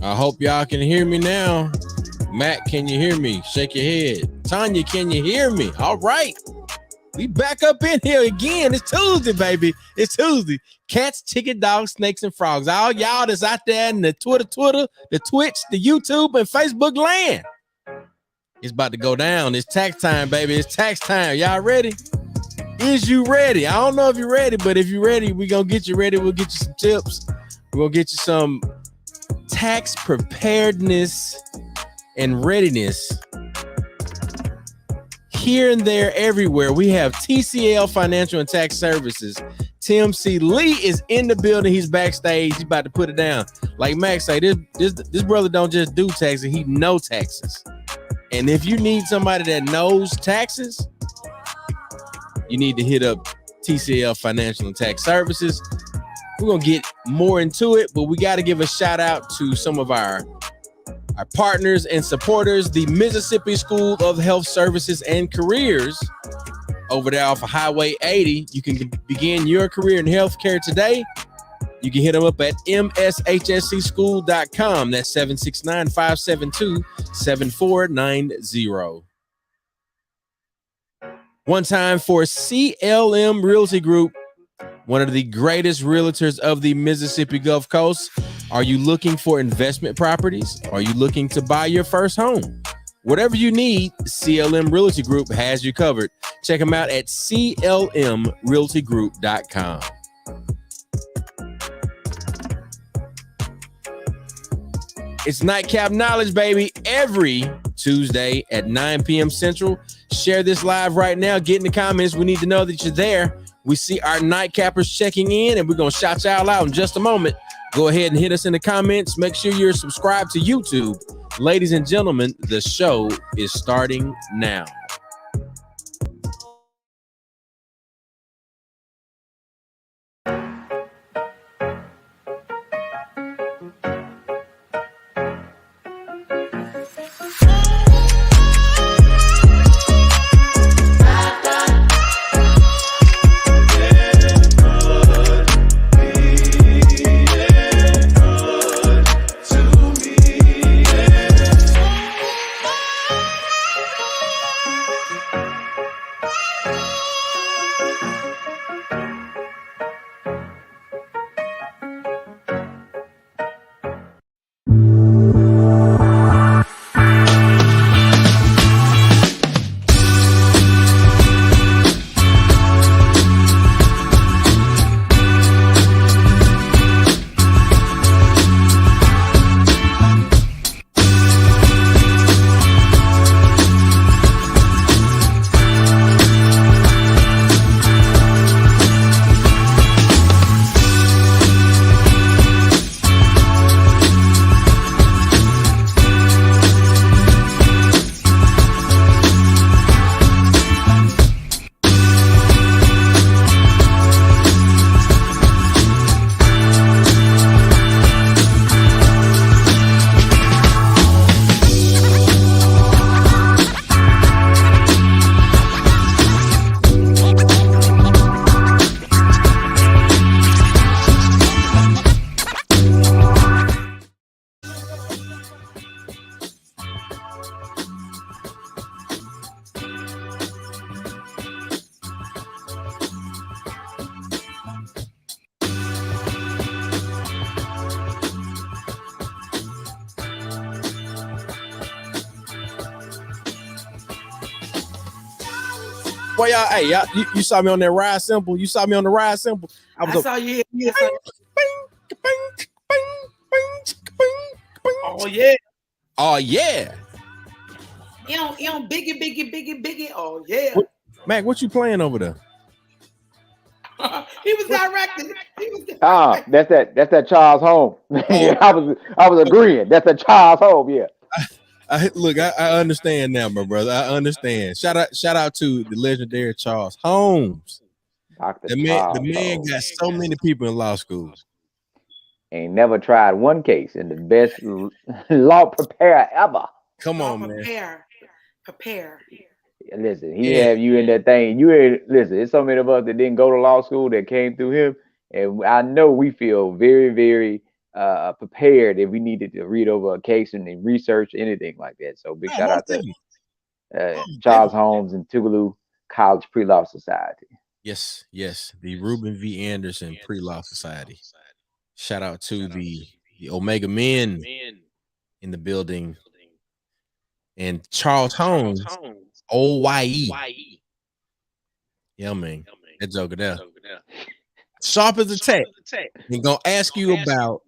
I hope y'all can hear me now. Matt, can you hear me? Shake your head. Tanya, can you hear me? All right. We back up in here again. It's Tuesday, baby. It's Tuesday. Cats, chicken, dogs, snakes, and frogs. All y'all that's out there in the Twitter, the Twitch, the YouTube, and Facebook land. It's about to go down. It's tax time, baby. It's tax time. Y'all ready? Is you ready? I don't know if you're ready, but if you're ready, we're going to get you ready. We'll get you some tips. We're going to get you some tax preparedness and readiness. Here and there, everywhere, we have TCL Financial and Tax Services. Tim C. Lee is in the building. He's backstage. He's about to put it down. Like Max say, this brother don't just do taxes. He know taxes. And if you need somebody that knows taxes, you need to hit up TCL Financial and Tax Services. We're going to get more into it, but we got to give a shout out to some of our partners and supporters, the Mississippi School of Health Services and Careers over there off of Highway 80. You can begin your career in healthcare today. You can hit them up at mshscschool.com. That's 769-572-7490. One time for CLM Realty Group, one of the greatest realtors of the Mississippi Gulf Coast. Are you looking for investment properties? Are you looking to buy your first home? Whatever you need, CLM Realty Group has you covered. Check them out at clmrealtygroup.com. It's Nightcap Knowledge, baby, every Tuesday at 9 p.m. Central. Share this live right now. Get in the comments. We need to know that you're there. We see our nightcappers checking in, and we're going to shout y'all out in just a moment. Go ahead and hit us in the comments. Make sure you're subscribed to YouTube. Ladies and gentlemen, the show is starting now. Boy, y'all, you saw me on that ride simple. You saw me on the ride simple. I saw you. Oh yeah. Oh yeah. You know, biggie. Oh yeah. Mac, what you playing over there? He was directing. That's that Charles Home. I was agreeing. That's that Charles Home. Yeah. Look, I understand now, my brother. I understand. Shout out to the legendary Charles Holmes. The man got so many people in law school. Ain't never tried one case, and the best law preparer ever. Come on, man. Prepare. Listen, he have you in that thing. Listen, it's so many of us that didn't go to law school that came through him, and I know we feel very, very prepared if we needed to read over a case and then research anything like that. So big Oh, shout most out to definitely. Oh, Charles definitely. Holmes and Tougaloo College Pre-Law Society. Yes, yes. The Reuben V. Anderson Pre-Law Society. Shout out to the Omega Men in the building and Charles Holmes, OYE. Yeah, man. That joker there. Sharp as a tack. And gonna ask you about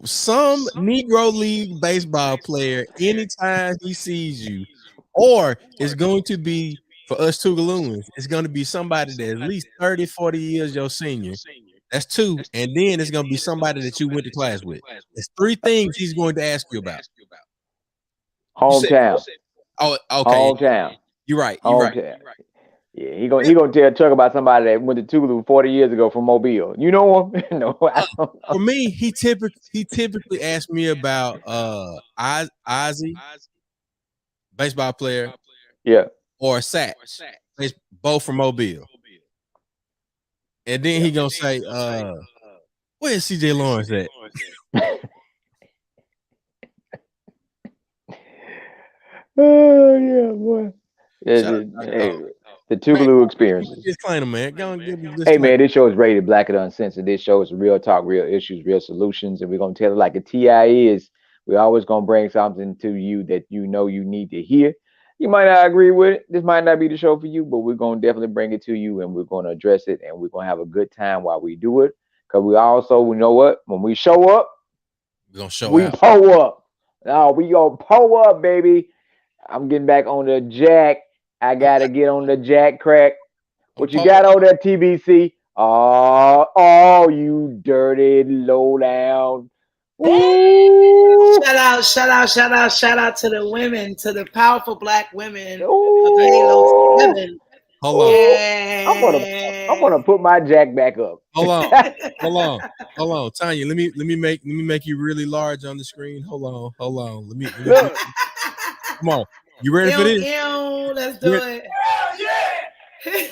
some Negro League baseball player anytime he sees you, or it's going to be for us Tougalooans, it's going to be somebody that at least 30, 40 years your senior. That's two. And then it's going to be somebody that you went to class with. There's three things he's going to ask you about. Hometown. Oh, okay. Hometown. You're right. Hometown. Yeah, he gonna tell Chuck about somebody that went to Tougaloo 40 years ago from Mobile. You know him? No, I don't know. For me, he typically asks me about Ozzy, baseball player, Yeah. or Sack. It's both from Mobile. And then he gonna say, where's CJ Lawrence at? Oh yeah, boy. The Tougaloo experiences. Disclaimer, man. Go and give me Hey man, this show is rated Black and Uncensored. This show is real talk, real issues, real solutions, and we're gonna tell it like a TI is. We're always gonna bring something to you that you know you need to hear. You might not agree with it. This might not be the show for you, but we're gonna definitely bring it to you, and we're gonna address it, and we're gonna have a good time while we do it. Cause we know what? When we show up, we're gonna show we out. pull up. No, we gonna pull up, baby. I'm getting back on the jack. I gotta get on the jack crack. What you got on that TBC? Oh, you dirty low down. Ooh. Shout out to the women, to the powerful Black women of Halo 7. Hold on. Yeah. I'm gonna put my jack back up. Hold on, Tanya. Let me make you really large on the screen. Hold on. Let me come on. You ready for this? Let's do it.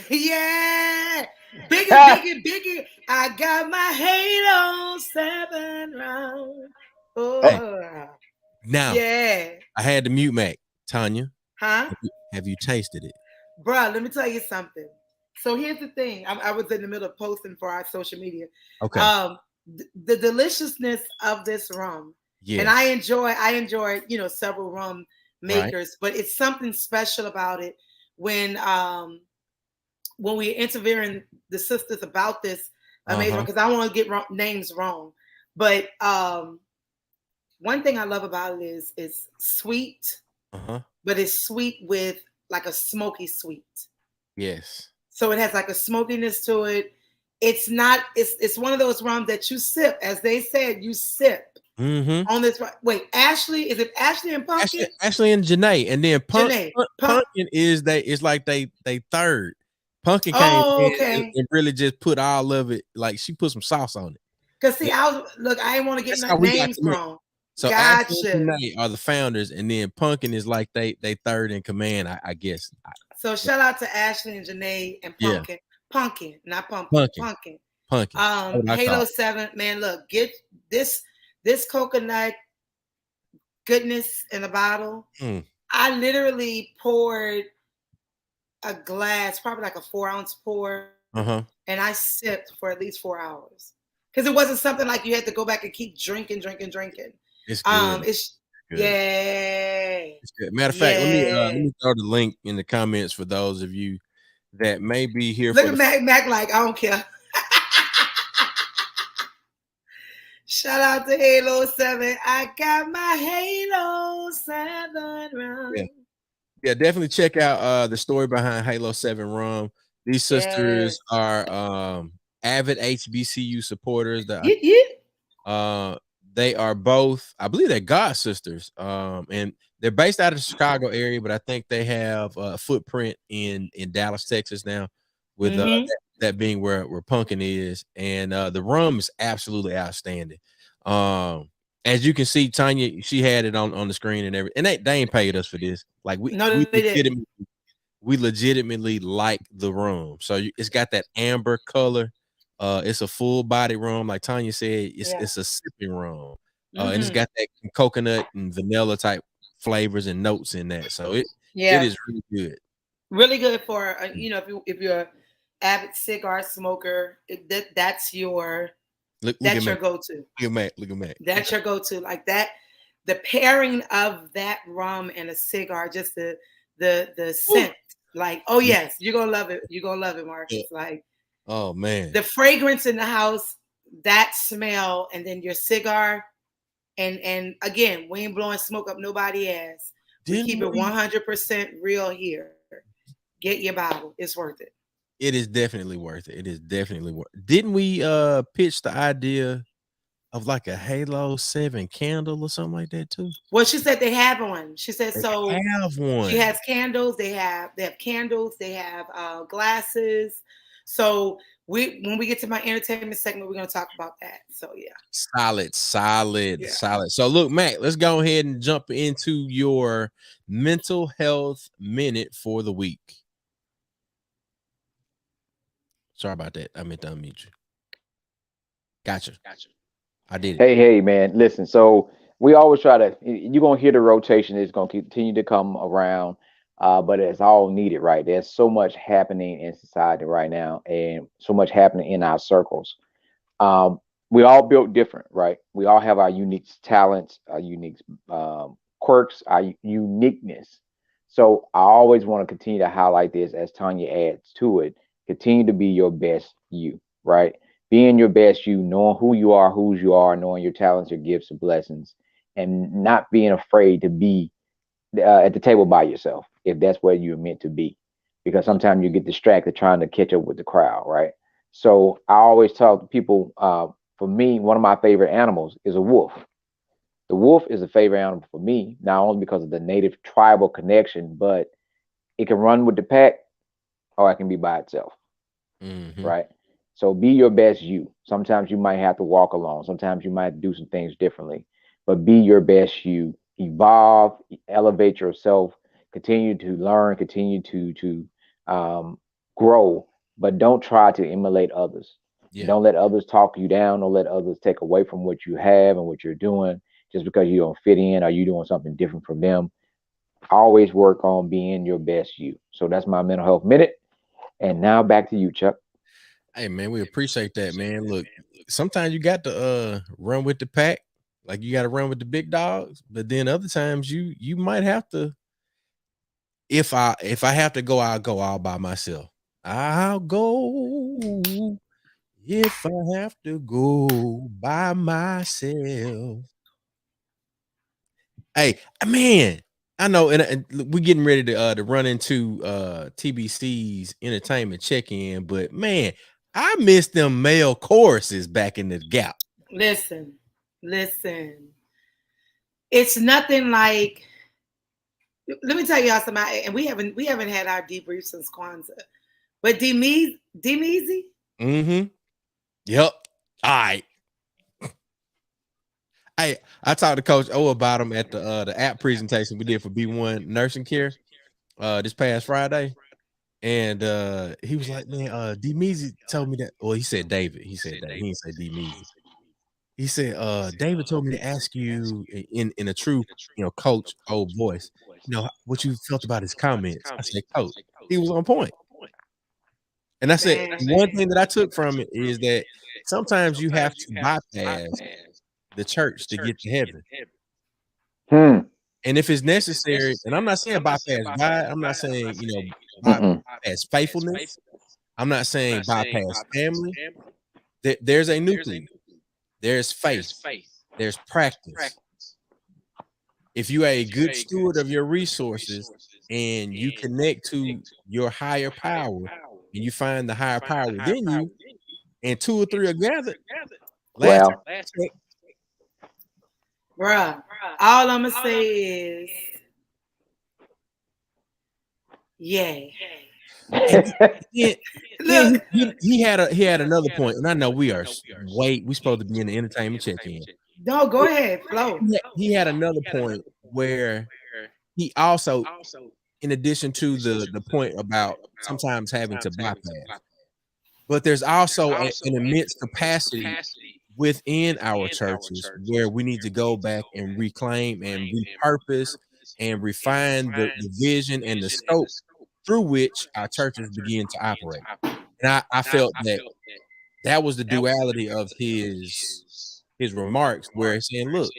Yeah. Bigger. I got my Halo 7 round. Oh. Now, yeah. I had to mute Mac. Tanya. Huh? Have you tasted it? Bruh, let me tell you something. So here's the thing. I was in the middle of posting for our social media. Okay. The deliciousness of this rum. Yeah. And I enjoy, several rum makers, right. But it's something special about it when we're interviewing the sisters about this amazing, because I don't want to get names wrong. But one thing I love about it is it's sweet, but it's sweet with like a smoky sweet. Yes. So it has like a smokiness to it. It's one of those rums that you sip, as they said, you sip. On this, wait, Ashley, is it Ashley and Pumpkin? Ashley and Janae, and then Pumpkin is like they third. Pumpkin came and really just put all of it, like she put some sauce on it. Cause see, I didn't want to get my names wrong. So Ashley and Janae are the founders, and then Pumpkin is like they third in command, I guess. So shout out to Ashley and Janae and Pumpkin. Yeah. Pumpkin, not Pumpkin. Pumpkin. Halo 7, man, look, get this coconut goodness in a bottle. I literally poured a glass, probably like a 4-ounce pour, and I sipped for at least 4 hours. Because it wasn't something like you had to go back and keep drinking. It's good. It's good. Yeah. It's good. Matter of fact, let me throw the link in the comments for those of you that may be here. Look at Mac like, I don't care. Shout out to Halo 7. I got my Halo 7 rum. Yeah, definitely check out the story behind Halo 7 rum. These sisters are avid HBCU supporters. They are both, I believe they're God sisters. And they're based out of the Chicago area, but I think they have a footprint in Dallas, Texas now, with that being where Pumpkin is. And the rum is absolutely outstanding. As you can see, Tanya, she had it on the screen and everything. And they ain't paid us for this. Like we legitimately like the rum. So it's got that amber color. It's a full body rum, like Tanya said. It's a sipping rum, and it's got that coconut and vanilla type flavors and notes in that. So it is really good. Really good for if you're an avid cigar smoker, that's your that's your go-to. Look at Mac. That's your go-to. Like that, the pairing of that rum and a cigar, just the scent. Like, oh yes, you're gonna love it. You're gonna love it, Marcus. Like, oh man, the fragrance in the house, that smell, and then your cigar, and again, we ain't blowing smoke up nobody's ass. We keep it 100% real here. Get your bottle. It's worth it. It is definitely worth it. It is definitely worth it. Didn't we pitch the idea of like a Halo 7 candle or something like that too? Well, she said they have one. She said they so. Have one. She has candles. They have candles. They have glasses. So when we get to my entertainment segment, we're gonna talk about that. So yeah. Solid. So look, Mac, let's go ahead and jump into your mental health minute for the week. Sorry about that. I meant to unmute you. Gotcha. I did it. Hey, man. Listen, so we always try to, you're going to hear the rotation. It's going to continue to come around, but it's all needed, right? There's so much happening in society right now and so much happening in our circles. We all built different, right? We all have our unique talents, our unique quirks, our uniqueness. So I always want to continue to highlight this as Tanya adds to it. Continue to be your best you, right? Being your best you, knowing who you are, whose you are, knowing your talents, your gifts, and blessings, and not being afraid to be at the table by yourself if that's where you're meant to be. Because sometimes you get distracted trying to catch up with the crowd, right? So I always tell people, for me, one of my favorite animals is a wolf. The wolf is a favorite animal for me, not only because of the native tribal connection, but it can run with the pack or it can be by itself, right? So be your best you. Sometimes you might have to walk alone. Sometimes you might do some things differently, but be your best you. Evolve, elevate yourself, continue to learn, continue to grow, but don't try to emulate others. Yeah. Don't let others talk you down. Don't let others take away from what you have and what you're doing just because you don't fit in or you doing something different from them. Always work on being your best you. So that's my mental health minute. And now back to you, Chuck. Hey man, we appreciate that, man. Look, sometimes you got to run with the pack, like you got to run with the big dogs, but then other times you might have to. If I have to go, I'll go all by myself. I'll go if I have to go by myself. Hey, man, I know, and we're getting ready to run into TBC's entertainment check-in, but man, I miss them male choruses back in the Gap. Listen. It's nothing like. Let me tell y'all something, and we haven't had our debrief since Kwanzaa, but D-Meezy. Yep. All right. I talked to Coach O about him at the app presentation we did for B1 Nursing Care this past Friday. And he was like, man, D-Meezy told me that. Well, he said David. He said that. He didn't say D-Meezy. He said, David told me to ask you in a true, Coach O voice, what you felt about his comments. I said, Coach, he was on point. And I said, one thing that I took from it is that sometimes you have to bypass the church to get to heaven. And if it's necessary, and I'm not saying bypass God, I'm not saying, bypass faithfulness. I'm not saying bypass family. There's a nucleus. There's faith. There's practice. If you are a good steward of your resources and you connect to your higher power and you find the higher power within you, and two or three are gathered, bruh, all I'm gonna say is, yay. He had another point, and I know we supposed to be in the entertainment check-in. No, go ahead, flow. He had another point where he also, in addition to the point about sometimes having to bypass, But there's also an immense capacity within our churches where we need to go back and reclaim and repurpose and refine the vision and the scope through which our churches begin to operate. And I felt that was the duality of his remarks, where he's saying, look,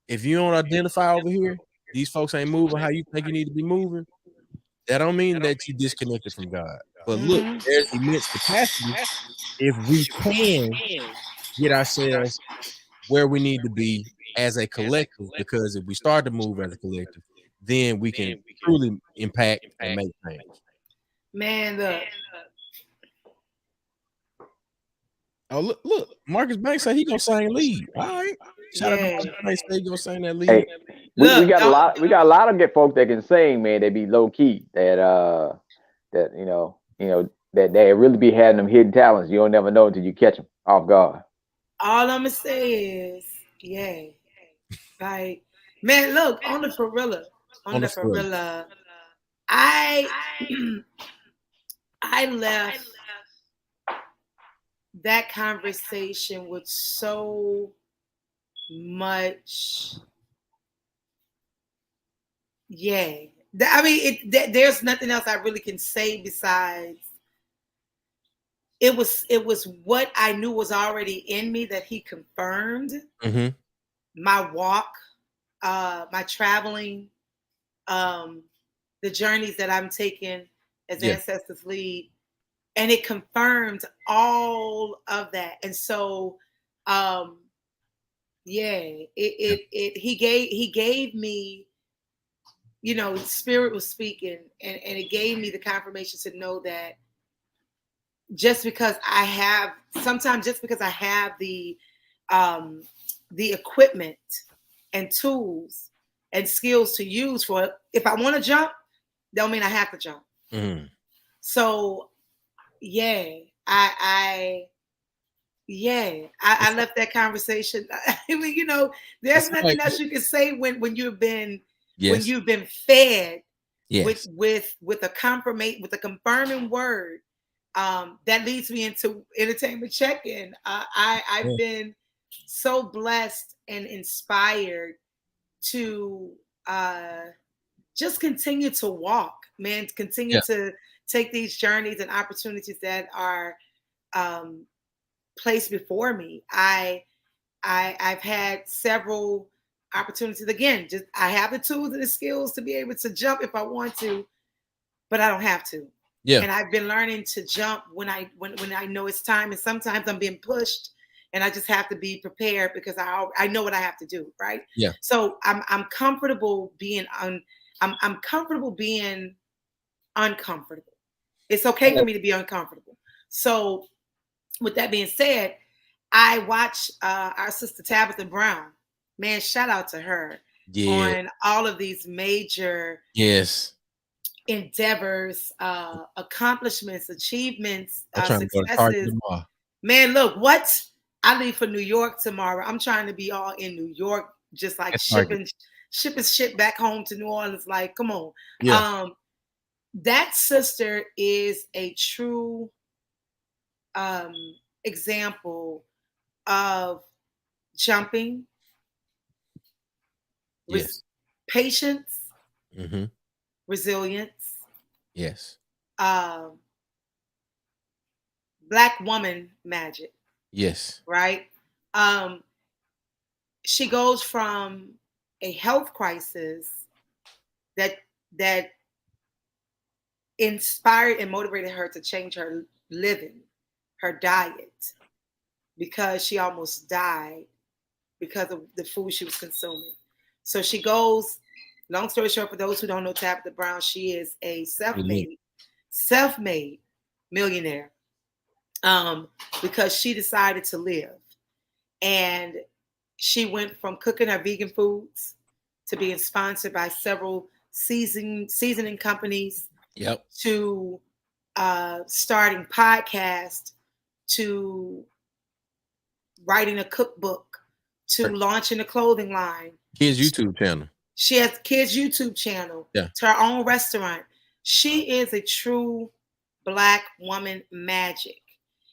if you don't identify over here, these folks ain't moving how you think you need to be moving. That don't mean that you disconnected from God. But look, there's immense capacity if we can get ourselves where we need to be as a collective, because if we start to move as a collective, then we can truly impact and make change. Man, look. Oh, look, Marcus Banks said he gonna sing lead. All right. Shout out to Marcus Banks, say he gonna sing that lead. Hey, we got a lot. We got a lot of good folks that can sing, man. They be low key. That you know that they really be having them hidden talents. You don't never know until you catch them off guard. All I'm gonna say is, yeah, like, man, look, on the Ferrilla, I left that conversation with so much, yeah. I mean, there's nothing else I really can say besides it was what I knew was already in me that he confirmed. My walk, my traveling, the journeys that I'm taking as Ancestors Lead, and it confirmed all of that. And so, he gave me, you know, Spirit was speaking, and it gave me the confirmation to know that just because I have the equipment and tools and skills to use for it, if I want to jump, don't mean I have to jump. So I left that conversation. I mean, you know, there's nothing else you can say when you've been fed with a confirming word. That leads me into entertainment check-in. I've been so blessed and inspired to just continue to walk, man, continue to take these journeys and opportunities that are placed before me. I've had several opportunities. Again, just I have the tools and the skills to be able to jump if I want to, but I don't have to. Yeah. And I've been learning to jump when I know it's time. And sometimes I'm being pushed, and I just have to be prepared because I know what I have to do. Right. Yeah. So I'm comfortable being I'm comfortable being uncomfortable. It's okay for me to be uncomfortable. So with that being said, I watch our sister Tabitha Brown. Man, shout out to her on all of these major endeavors, accomplishments, achievements, successes. Man, look, what? I leave for New York tomorrow. I'm trying to be all in New York, just like shipping shit back home to New Orleans. Like, come on. Yeah. That sister is a true example of jumping, patience, resilience. Yes. Black woman magic. Yes. Right. She goes from a health crisis that inspired and motivated her to change her living, her diet, because she almost died because of the food she was consuming. So she goes, long story short, for those who don't know Tabitha Brown, she is a self-made millionaire because she decided to live. And she went from cooking her vegan foods to being sponsored by several seasoning companies, to starting podcasts, to writing a cookbook, to launching a clothing line. Kids YouTube channel. She has kids YouTube channel. Yeah. To her own restaurant. She is a true Black woman magic.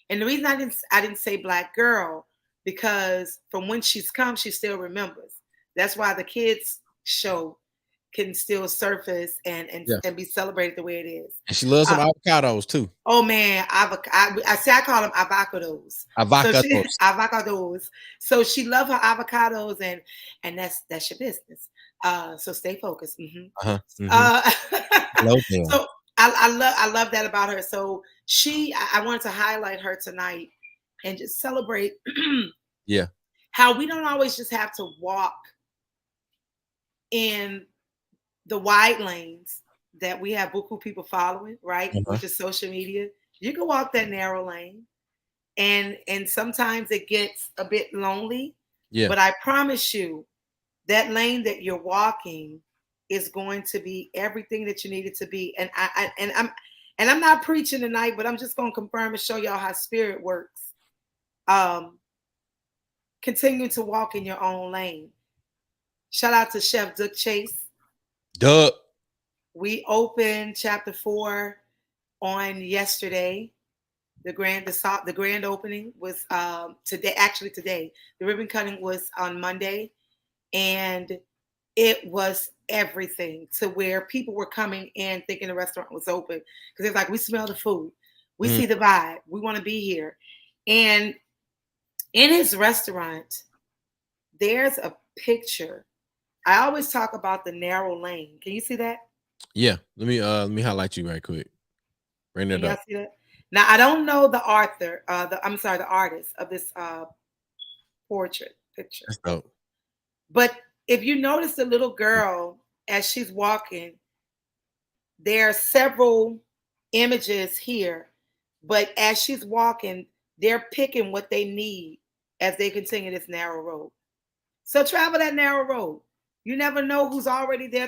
And the reason I didn't say Black girl, because from when she's come, she still remembers. That's why the kids show can still surface and be celebrated the way it is. And she loves some avocados too. Oh man, I call them avocados. Avocados. So she love her avocados, and that's your business. So stay focused. Mm-hmm. So I love that about her. So I wanted to highlight her tonight and just celebrate. Yeah. How we don't always just have to walk in the wide lanes that we have buku people following, right? Which is social media. You can walk that narrow lane, and sometimes it gets a bit lonely. Yeah. But I promise you, that lane that you're walking is going to be everything that you need it to be. And I'm not preaching tonight, but I'm just going to confirm and show y'all how spirit works. Continue to walk in your own lane. Shout out to Chef Duck Chase. Duck. We opened chapter 4 on yesterday. The grand opening was today. Actually, today the ribbon cutting was on Monday, and it was everything to where people were coming in thinking the restaurant was open because it's like, we smell the food, we see the vibe, we want to be here. And in his restaurant, there's a picture. I always talk about the narrow lane. Can you see that? Yeah. Let me highlight you right quick. Bring that up. See that? Now I don't know the the artist of this portrait picture. That's dope. But if you notice the little girl as she's walking, there are several images here, but as she's walking, they're picking what they need as they continue this narrow road. So travel that narrow road. You never know who's already there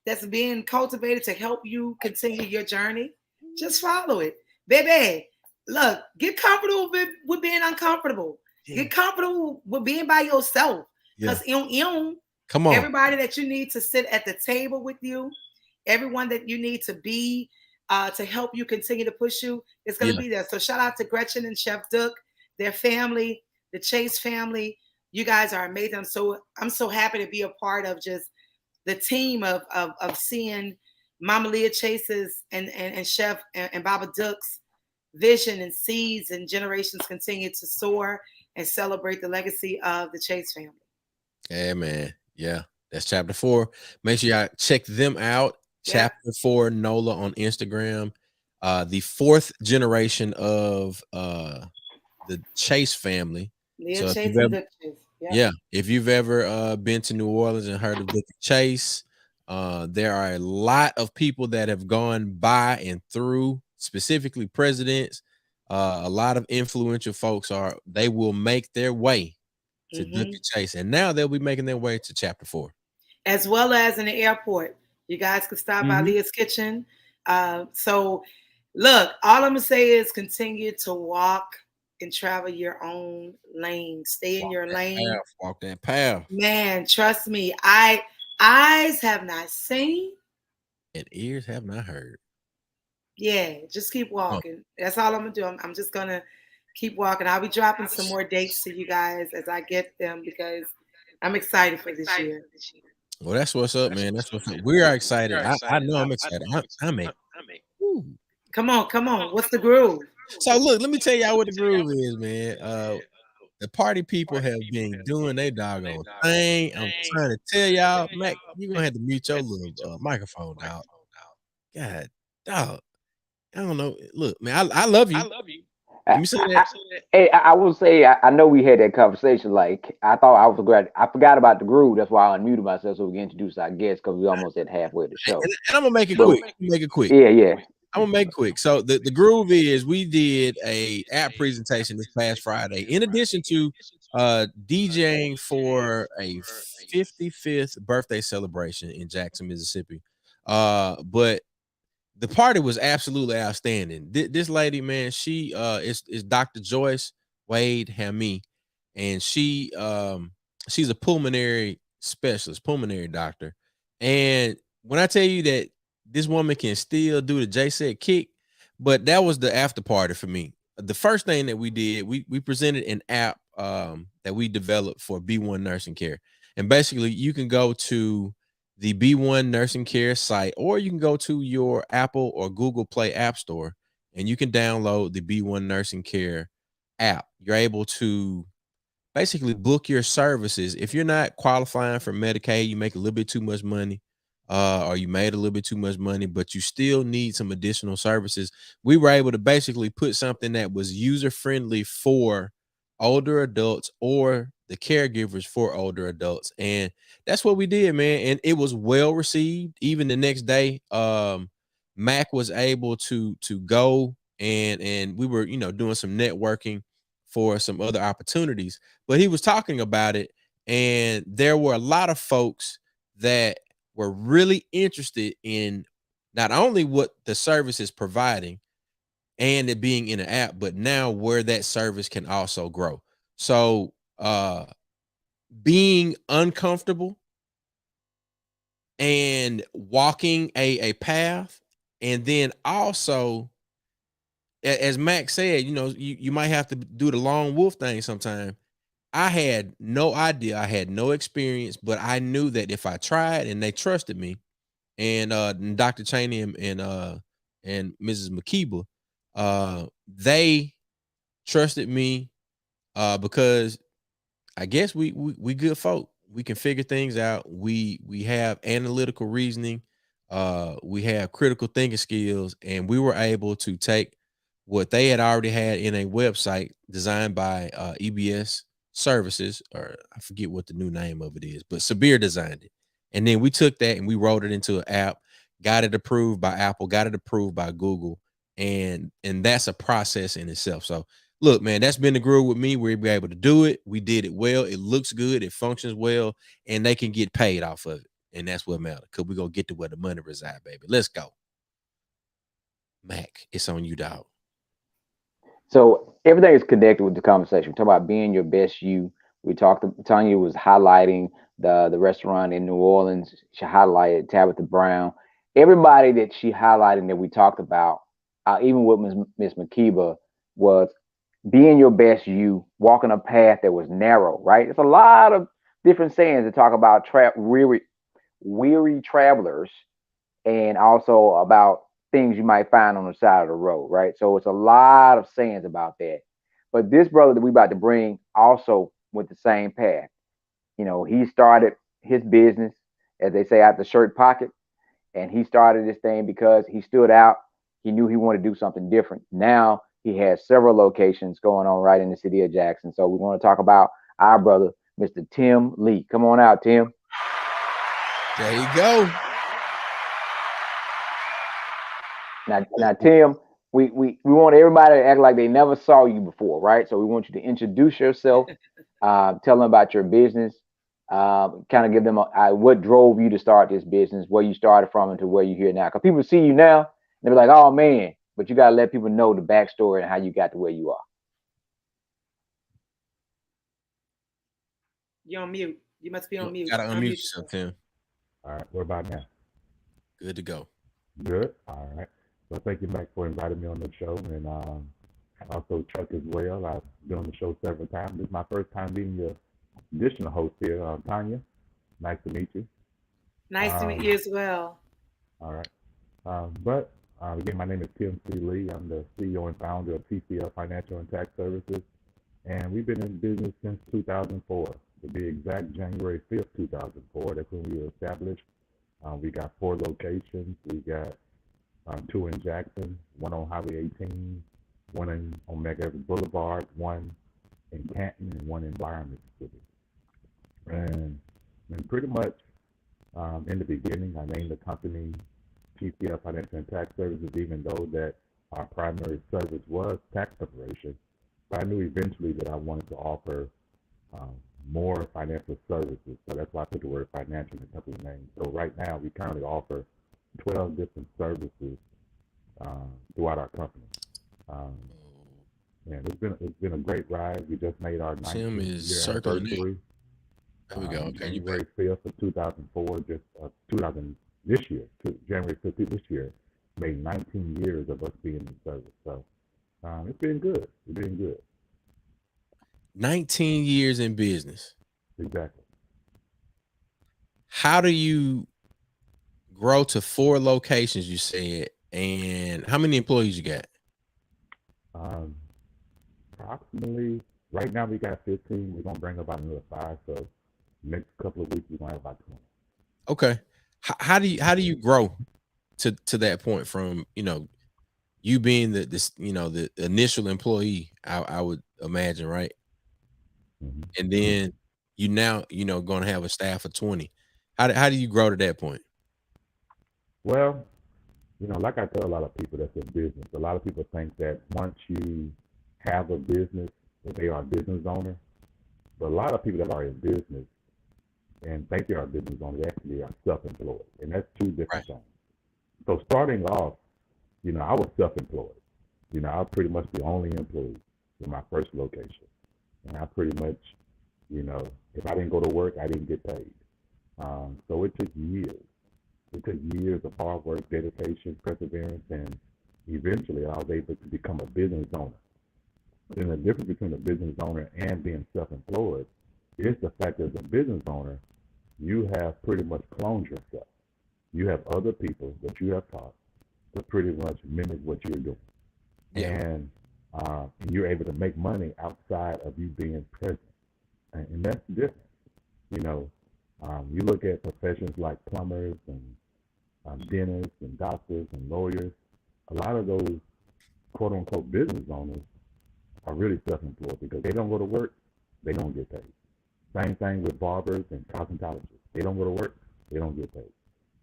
that's being cultivated to help you continue your journey. Just follow it. Baby, look, get comfortable with being uncomfortable. Yeah. Get comfortable with being by yourself. Because come on, everybody that you need to sit at the table with you, everyone that you need to be to help you continue to push you, is going to be there. So shout out to Gretchen and Chef Duck, their family, the Chase family. You guys are amazing. I'm so happy to be a part of just the team of seeing Mama Leah Chase's and Chef and Baba Duck's vision and seeds and generations continue to soar and celebrate the legacy of the Chase family. Yeah, man. Yeah, that's chapter 4. Make sure y'all check them out. Yeah. Chapter 4 NOLA on Instagram. The 4th generation of the Chase family. Leah so Chase and Duck Chase. Yeah, if you've ever been to New Orleans and heard of Duck Chase, there are a lot of people that have gone by and through, specifically presidents. A lot of influential folks they will make their way to Duck Chase, and now they'll be making their way to chapter 4, as well as in the airport. You guys can stop by Leah's Kitchen. So, look, all I'm gonna say is continue to walk and travel your own lane. Stay in your lane. Walk that path. Man, trust me. Eyes have not seen, and ears have not heard. Yeah, just keep walking. That's all I'm gonna do. I'm just gonna keep walking. I'll be dropping some more dates to you guys as I get them because I'm excited for this year. Well, that's what's up, man. That's what's up. We are excited. I know I'm excited. I'm Come on. What's the groove? So look, let me tell y'all what the groove is, man. The party people have been doing their doggone thing. I'm trying to tell y'all, Mac, you're gonna have to mute your little microphone, dog. God, dog. I don't know. Look, man, I love you. You say that? Hey, I will say, I know we had that conversation. Like, I thought I forgot about the groove. That's why I unmuted myself so we can introduce our guests because we almost at halfway of the show. And I'm gonna make it quick. Yeah. I'm gonna make it quick. So the groove is we did a app presentation this past Friday, in addition to DJing for a 55th birthday celebration in Jackson, Mississippi. But the party was absolutely outstanding. This lady, man, she is Dr. Joyce Wade Hammy, and she's a pulmonary specialist, pulmonary doctor. And when I tell you that this woman can still do the J-Set kick, but that was the after party for me. The first thing that we did, we presented an app that we developed for B1 Nursing Care. And basically you can go to the B1 Nursing Care site, or you can go to your Apple or Google Play App Store, and you can download the B1 Nursing Care app. You're able to basically book your services. If you're not qualifying for Medicaid, you make a little bit too much money, or you made a little bit too much money, but you still need some additional services. We were able to basically put something that was user friendly for older adults or the caregivers for older adults. And that's what we did, man. And it was well received. Even the next day, Mac was able to go and we were, doing some networking for some other opportunities, but he was talking about it. And there were a lot of folks that were really interested in not only what the service is providing and it being in an app, but now where that service can also grow. So being uncomfortable and walking a path, and then also, as Max said, you might have to do the lone wolf thing sometime. I had no idea, I had no experience, but I knew that if I tried and they trusted me, and Dr. Cheney and Mrs. McKeeba, they trusted me because I guess we good folk. We can figure things out. We have analytical reasoning. We have critical thinking skills, and we were able to take what they had already had in a website designed by EBS Services, or I forget what the new name of it is, but Sabir designed it. And then we took that and we wrote it into an app, got it approved by Apple, got it approved by Google, and that's a process in itself. So look, man, that's been the groove with me. We're able to do it. We did it well. It looks good. It functions well, and they can get paid off of it. And that's what matters, because we're going to get to where the money resides, baby. Let's go. Mac, it's on you, dog. So everything is connected with the conversation. We talk about being your best you. We talked, Tanya was highlighting the restaurant in New Orleans. She highlighted Tabitha Brown. Everybody that she highlighted that we talked about, even with Miss McKeeba, was being your best you, walking a path that was narrow, right? It's a lot of different sayings that talk about weary travelers, and also about things you might find on the side of the road, right? So it's a lot of sayings about that. But this brother that we about to bring also went the same path. He started his business, as they say, out the shirt pocket, and he started this thing because he stood out. He knew he wanted to do something different. Now he has several locations going on right in the city of Jackson. So we want to talk about our brother, Mr. Tim Lee. Come on out, Tim. There you go. Now, Tim, we want everybody to act like they never saw you before, right? So we want you to introduce yourself, tell them about your business, kind of give them what drove you to start this business, where you started from, and to where you're here now. Because people see you now, and they're like, "Oh man," but you got to let people know the backstory and how you got to where you are. You're on mute. You must be on mute. Gotta unmute yourself, Tim. All right, what about now? Good to go. Good. All right. So thank you, Mac, for inviting me on the show, and also Chuck as well. I've been on the show several times. This is my first time being your additional host here, Tanya. Nice to meet you. Nice to meet you as well. All right. But again, my name is Tim C. Lee. I'm the CEO and founder of TCL Financial and Tax Services, and we've been in business since 2004. To be exact, January 5th, 2004. That's when we were established. We got 4 locations. We got 2 in Jackson, 1 on Highway 18, 1 on Medgar Boulevard, 1 in Canton, and 1 in Byron, Mississippi. And pretty much in the beginning, I named the company TCL Financial and Tax Services, even though that our primary service was tax preparation. But I knew eventually that I wanted to offer more financial services. So that's why I put the word financial in the company name. So right now, we currently offer 12 different services throughout our company. And it's been a great ride. We just made our 19th year anniversary. There we go. Okay, January 5th of 2004, this year, January 15th this year. made 19 years of us being in service. So it's been good. It's been good. 19 years in business. Exactly. How do you grow to 4 locations, you said, and how many employees you got? Approximately, right now we got 15. We're going to bring about another 5. So next couple of weeks, we're going to have about 20. Okay. How do you grow to that point from, you being the initial employee, I would imagine, right? Mm-hmm. And then you now, going to have a staff of 20. How do you grow to that point? Well, like I tell a lot of people that's in business, a lot of people think that once you have a business, that they are a business owner. But a lot of people that are in business and think they are a business owner, they actually are self-employed. And that's 2 different things. So starting off, I was self-employed. I was pretty much the only employee in my first location. And I pretty much, if I didn't go to work, I didn't get paid. So it took years. It took years of hard work, dedication, perseverance, and eventually I was able to become a business owner. And the difference between a business owner and being self-employed is the fact that as a business owner, you have pretty much cloned yourself. You have other people that you have taught to pretty much mimic what you're doing. Yeah. And you're able to make money outside of you being present. And that's different. You look at professions like plumbers and dentists and doctors and lawyers. A lot of those quote unquote business owners are really self-employed because they don't go to work, they don't get paid. Same thing with barbers and cosmetologists. They don't go to work, they don't get paid.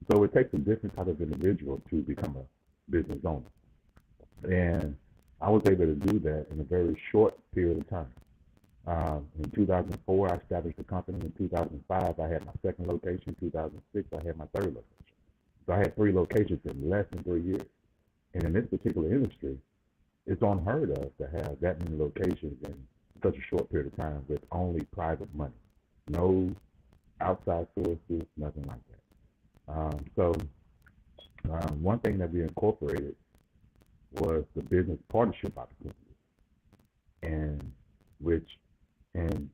So it takes a different type of individual to become a business owner. And I was able to do that in a very short period of time. In 2004, I established the company. In 2005, I had my second location. In 2006, I had my third location. So I had 3 locations in less than 3 years. And in this particular industry, it's unheard of to have that many locations in such a short period of time with only private money. No outside sources, nothing like that. So one thing that we incorporated was the business partnership opportunity, and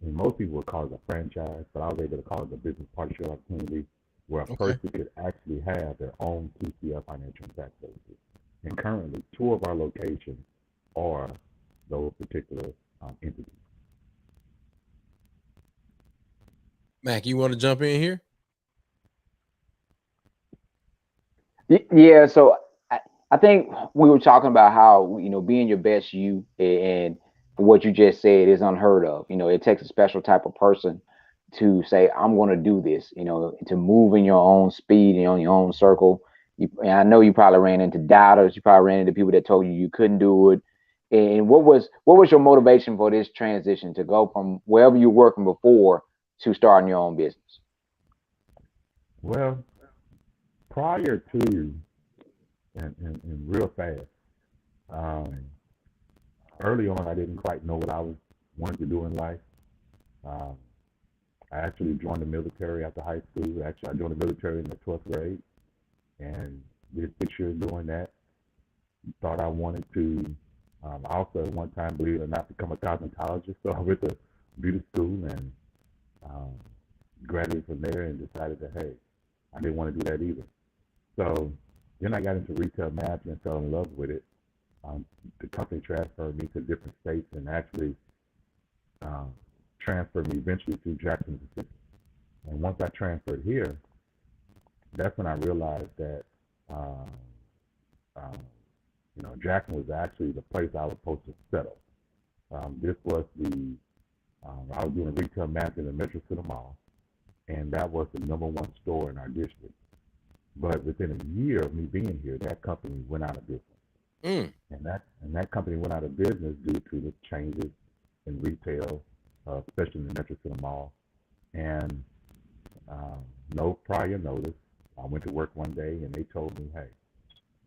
most people would call it a franchise, but I was able to call it a business partnership opportunity where a person could actually have their own TCL Financial and Tax Services. And currently, 2 of our locations are those particular entities. Mac, you want to jump in here? Yeah, so I think we were talking about how, being your best you, and what you just said is unheard of. It takes a special type of person to say, I'm going to do this, to move in your own speed and on your own circle. And I know you probably ran into doubters. You probably ran into people that told you couldn't do it. And what was your motivation for this transition to go from wherever you were working before to starting your own business? Well, prior to, and real fast, early on, I didn't quite know what I wanted to do in life. I actually joined the military after high school. Actually, I joined the military in the 12th grade and did 6 years doing that. Thought I wanted to, I also at one time, believe it or not, become a cosmetologist. So I went to beauty school and graduated from there and decided that, hey, I didn't want to do that either. So then I got into retail management, fell in love with it. The company transferred me to different states and actually transferred me eventually to Jackson, Mississippi. And once I transferred here, that's when I realized that Jackson was actually the place I was supposed to settle. This was I was doing retail management in Metro City Mall, and that was the #1 store in our district. But within a year of me being here, that company went out of business. And that company went out of business due to the changes in retail, especially in the Metro City Mall. And no prior notice, I went to work one day and they told me, hey,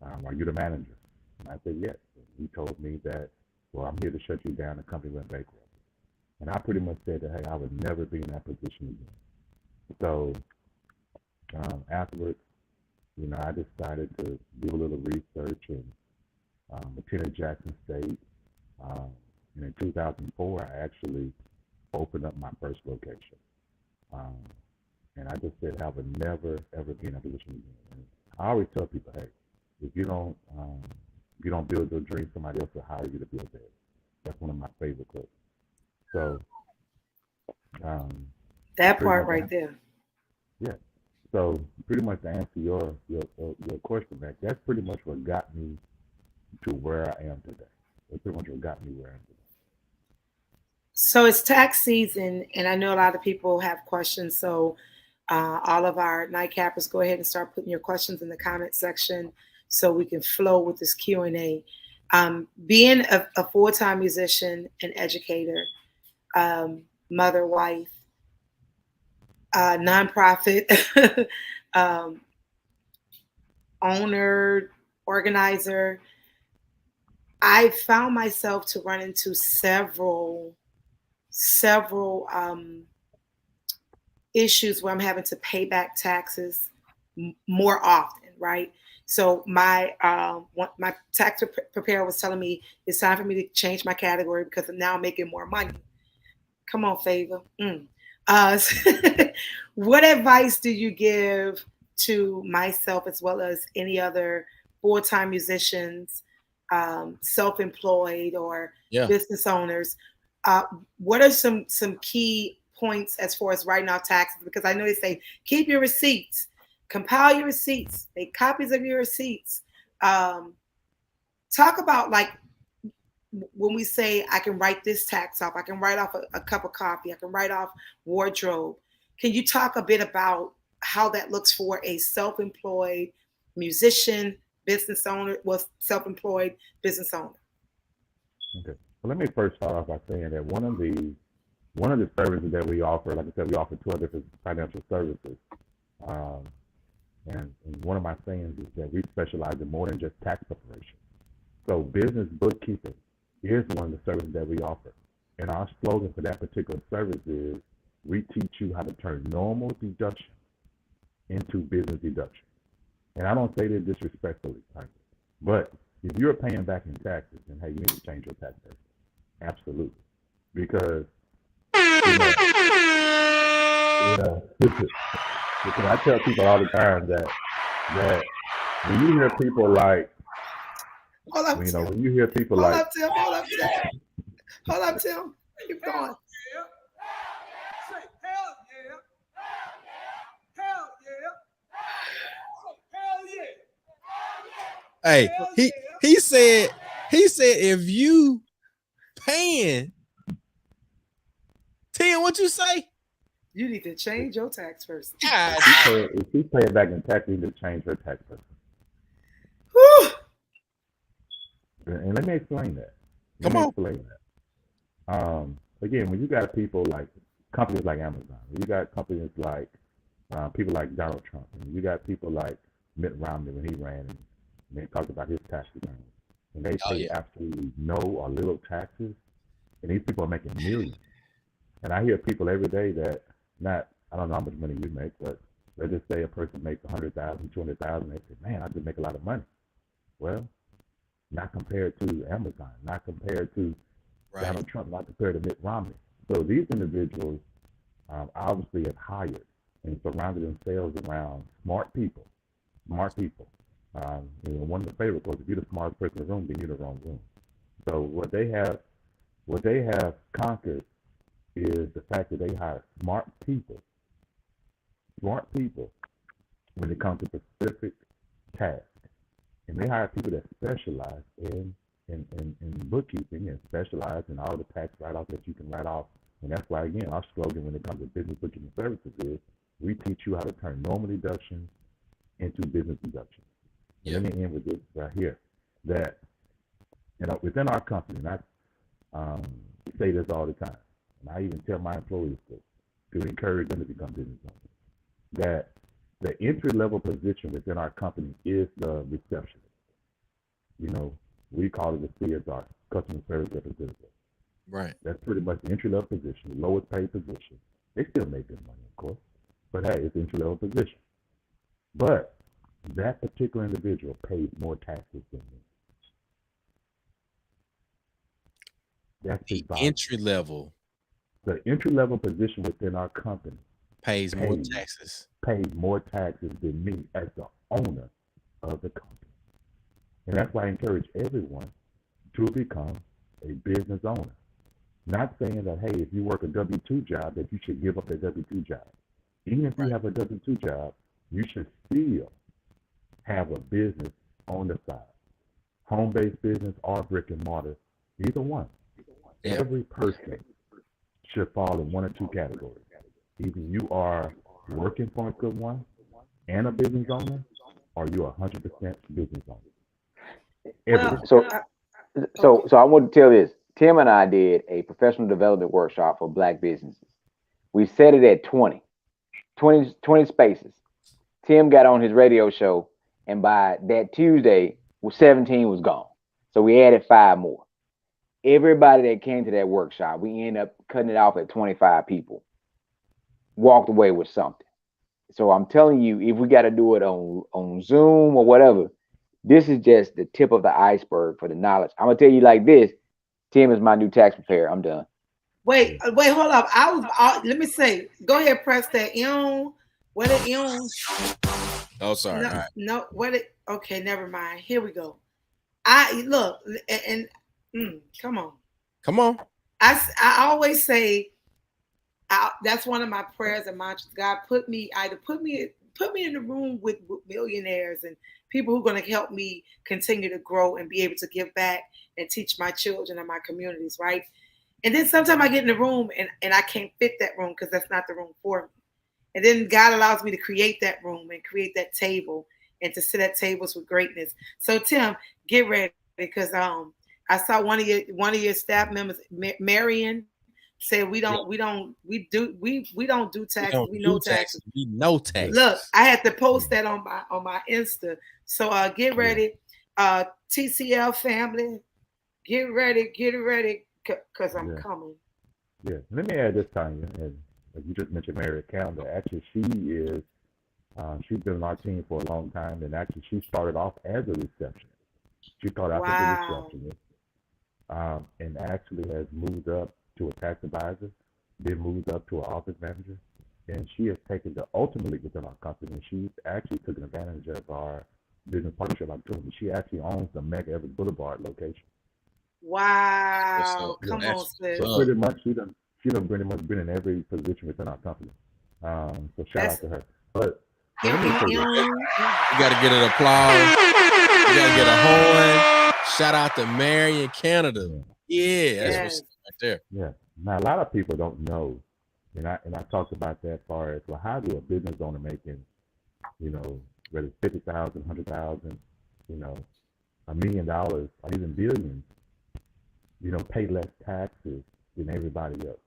are you the manager? And I said, yes. And he told me that, well, I'm here to shut you down. The company went bankrupt. And I pretty much said that, hey, I would never be in that position again. So afterwards, I decided to do a little research and attended Jackson State. And in 2004, I actually opened up my first location. And I just said, I would never, ever be in a position again. And I always tell people, hey, if you don't build your dream, somebody else will hire you to build theirs. That's one of my favorite quotes. So that part right there. Yeah. So pretty much to answer your question, Mac, that's pretty much what got me to where I am today. That's pretty much what got me where I am today. So it's tax season, and I know a lot of people have questions. So all of our nightcappers, go ahead and start putting your questions in the comment section so we can flow with this Q&A. Being a full-time musician and educator, mother, wife, nonprofit owner, organizer, I found myself to run into several issues where I'm having to pay back taxes more often, right? So my tax preparer was telling me it's time for me to change my category because now I'm making more money. Come on, Favor. What advice do you give to myself as well as any other full-time musicians, self-employed or business owners? What are some key points as far as writing off taxes? Because I know they say keep your receipts, compile your receipts, make copies of your receipts. Talk about like when we say I can write this tax off, I can write off a cup of coffee, I can write off wardrobe. Can you talk a bit about how that looks for a self-employed musician, business owner, self-employed business owner? Okay. Well, let me first start off by saying that one of the services that we offer, like I said, we offer 12 different financial services. And one of my sayings is that we specialize in more than just tax preparation. So business bookkeeping is one of the services that we offer. And our slogan for that particular service is, we teach you how to turn normal deduction into business deduction. And I don't say that disrespectfully, but if you're paying back in taxes, then hey, you need to change your tax rate. Absolutely. Because because I tell people all the time that when you hear people like, when you hear people hold like, up, Tim. Keep going. Hey, he said if you paying, Tim, what you say? You need to change your tax person. If she's paying back in tax, you need to change her tax person. And let me explain that. Again, when you got people like companies like Amazon, you got companies like people like Donald Trump, and you got people like Mitt Romney when he ran, and they talked about his tax returns, and they pay absolutely no or little taxes, and these people are making millions. And I hear people every day that I don't know how much money you make, but let's just say a person makes $100,000, $200,000, they say, man, I just make a lot of money. Well, not compared to Amazon, not compared to Donald Trump, not compared to Mitt Romney. So these individuals obviously have hired and surrounded themselves around smart people. One of the favorite quotes, if you're the smartest person in the room, then you're in the wrong room. So what they have conquered is the fact that they hire smart people when it comes to specific tasks. And they hire people that specialize in bookkeeping and specialize in all the tax write-offs that you can write off. And that's why, again, our slogan when it comes to business bookkeeping services is, we teach you how to turn normal deductions into business deductions. Let me end with this right here, that within our company, and I say this all the time, and I even tell my employees to encourage them to become business owners, that the entry-level position within our company is the receptionist. We call it the CSR, customer service representative. Right. That's pretty much the entry-level position, the lowest paid position. They still make good money, of course, but hey, it's an entry-level position. But that particular individual pays more taxes than me. That's the entry level. The entry level position within our company pays more taxes. Pays more taxes than me as the owner of the company. And that's why I encourage everyone to become a business owner. Not saying that, hey, if you work a W-2 job, that you should give up that W-2 job. Even if you have a W-2 job, you should still have a business on the side. Home-based business or brick and mortar, either one. Yeah. Every person should fall in one or two categories. Either you are working for a good one and a business owner, or you're 100% business owner. So I want to tell this. Tim and I did a professional development workshop for Black businesses. We set it at 20 spaces. Tim got on his radio show, and by that Tuesday, 17 was gone. So we added 5 more. Everybody that came to that workshop, we ended up cutting it off at 25 people, walked away with something. So I'm telling you, if we got to do it on Zoom or whatever, this is just the tip of the iceberg for the knowledge. I'm going to tell you like this. Tim is my new tax preparer. I'm done. Wait, hold up. Let me say, go ahead, press that on. What it on? Oh, sorry. No, right. No, what it? Okay, never mind. Here we go. I look and come on. I always say, that's one of my prayers and mantras. God, put me in the room with millionaires and people who are going to help me continue to grow and be able to give back and teach my children and my communities, right? And then sometimes I get in the room and I can't fit that room because that's not the room for me. And then God allows me to create that room and create that table and to sit at tables with greatness. So Tim, get ready because I saw one of your staff members, Marion, said we don't do taxes. We know taxes. We know taxes. Look, I had to post that on my Insta. So get ready, TCL family, get ready, because I'm coming. Yeah, let me add this, Tanya, and you just mentioned Mary Calendar. Actually, she's been on our team for a long time, and actually she started off as a receptionist. She started out as a receptionist, and actually has moved up to a tax advisor, then moved up to an office manager, and she has taken the ultimately within our company. And she's actually taken advantage of our business partnership opportunity. She actually owns the Mega Everett Boulevard location. Wow! Come on, sis. So pretty much, she done pretty much been in every position within our company. So shout out to her. But you got to get an applause. You got to get a horn. Shout out to Marion, Canada. Yeah, that's what's right there. Yeah. Now a lot of people don't know, and I talked about that as far as, well, how do a business owner making, whether it's 50,000, 100,000, $1 million, or even billions, pay less taxes than everybody else.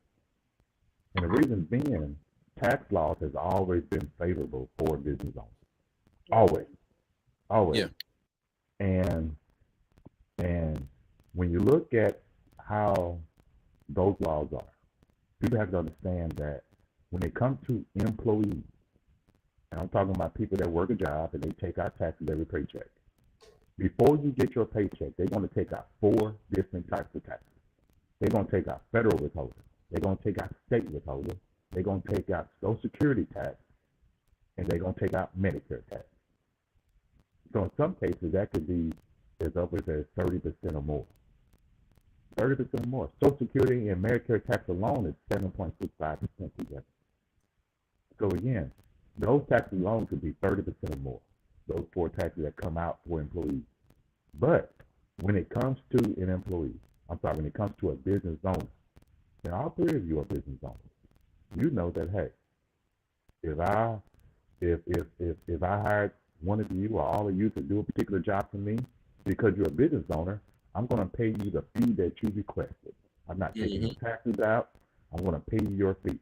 And the reason being, tax laws has always been favorable for business owners. Always. Yeah. And when you look at how those laws are, people have to understand that when it comes to employees, and I'm talking about people that work a job and they take out taxes every paycheck. Before you get your paycheck, they're going to take out 4 different types of taxes. They're going to take out federal withholding. They're going to take out state withholding. They're going to take out Social Security tax. And they're going to take out Medicare tax. So in some cases, that could be as upwards as 30% or more. 30% or more. Social Security and Medicare tax alone is 7.65% together. So again, those taxes alone could be 30% or more. Those 4 taxes that come out for employees. But when it comes to an employee, when it comes to a business owner, and all 3 of you are business owners, you know that, hey, if I hired one of you or all of you to do a particular job for me, because you're a business owner, I'm going to pay you the fee that you requested. I'm not taking your taxes out. I'm going to pay you your fee.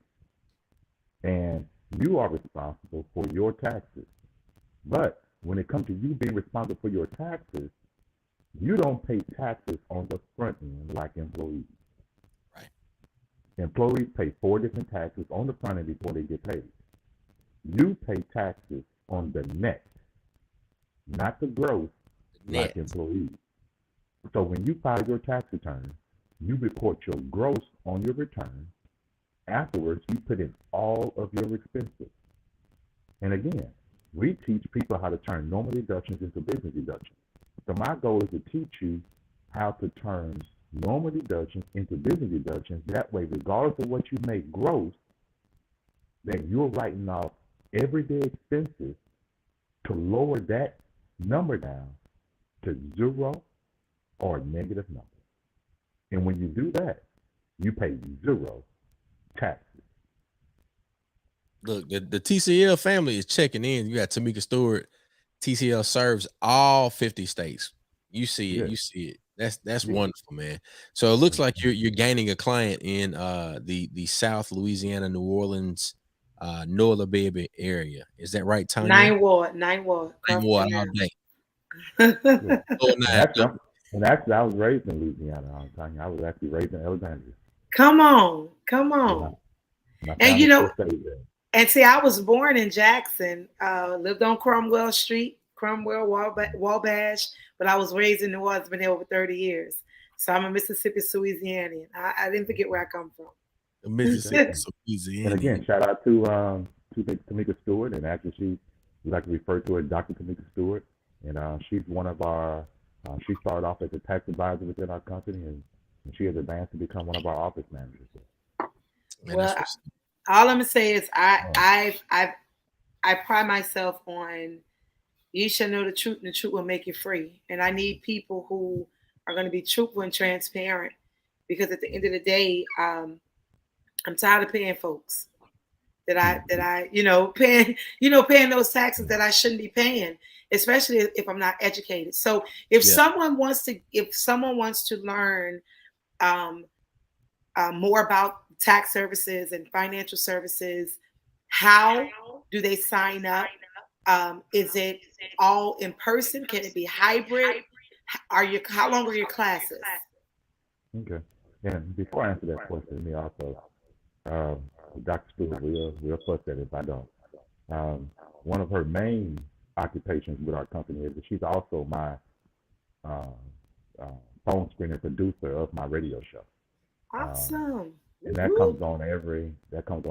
And you are responsible for your taxes. But when it comes to you being responsible for your taxes, you don't pay taxes on the front end like employees. Right. Employees pay 4 different taxes on the front end before they get paid. You pay taxes on the net not the gross like employees. So when you file your tax return, you report your gross on your return. Afterwards, you put in all of your expenses. And again, we teach people how to turn normal deductions into business deductions. So my goal is to teach you how to turn normal deductions into business deductions. That way, regardless of what you make gross, that you're writing off everyday expenses to lower that number down to zero or a negative number. And when you do that, you pay zero taxes. Look, the TCL family is checking in. You got Tamika Stewart. TCL serves all 50 states. You see it. You see it. That's wonderful, man. So it looks like you're gaining a client in the South Louisiana, New Orleans, Nola Baby area. Is that right, Tanya? 9 Ward all day. And actually, I was raised in Louisiana. I was actually raised in Alexandria. Come on. And you know, and see, I was born in Jackson, lived on Cromwell Street, Wabash, but I was raised in New Orleans, been here over 30 years. So I'm a Mississippi Louisianian. I didn't forget where I come from. Mississippi Louisiana. And again, shout out to Tamika Stewart, and actually we like to refer to her Dr. Tamika Stewart, and she's one of our. She started off as a tax advisor within our company, and she has advanced to become one of our office managers. Man, well, all I'm gonna say is I pride myself on you shall know the truth, and the truth will make you free. And I need people who are going to be truthful and transparent, because at the end of the day, I'm tired of paying folks that I paying those taxes that I shouldn't be paying, especially if I'm not educated. So if someone wants to learn more about tax services and financial services, how do they sign up? Is it all in person? Can it be hybrid? How long are your classes? Okay. And before I answer that question, let me also, Dr. Stewart will fuss at it if I don't. One of her main occupations with our company is that she's also my phone screener producer of my radio show. Awesome. And that comes on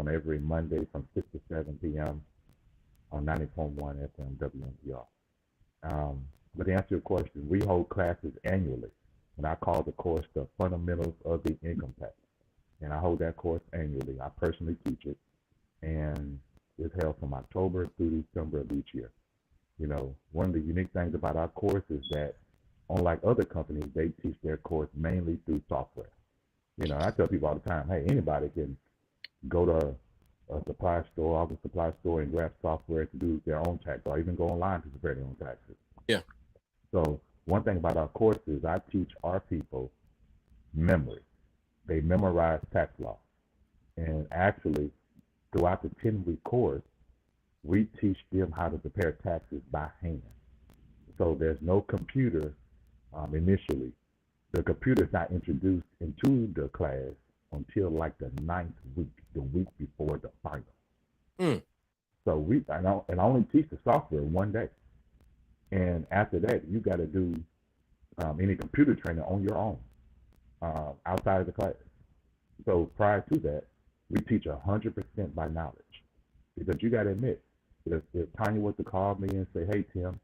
every Monday from 6 to 7 p.m. on 90.1 FM WNPR. But to answer your question, we hold classes annually, and I call the course the Fundamentals of the Income Tax. And I hold that course annually. I personally teach it, and it's held from October through December of each year. You know, one of the unique things about our course is that, unlike other companies, they teach their course mainly through software. You know, I tell people all the time, hey, anybody can go to a supply store, office supply store, and grab software to do their own tax, or even go online to prepare their own taxes. Yeah. So one thing about our course is I teach our people memory. They memorize tax law. And actually, throughout the 10-week course, we teach them how to prepare taxes by hand. So there's no computer initially. The computer is not introduced into the class until like the 9th week, the week before the final. So I only teach the software one day. And after that, you got to do any computer training on your own outside of the class. So prior to that, we teach 100% by knowledge. Because you got to admit, if Tanya was to call me and say, hey, Tim,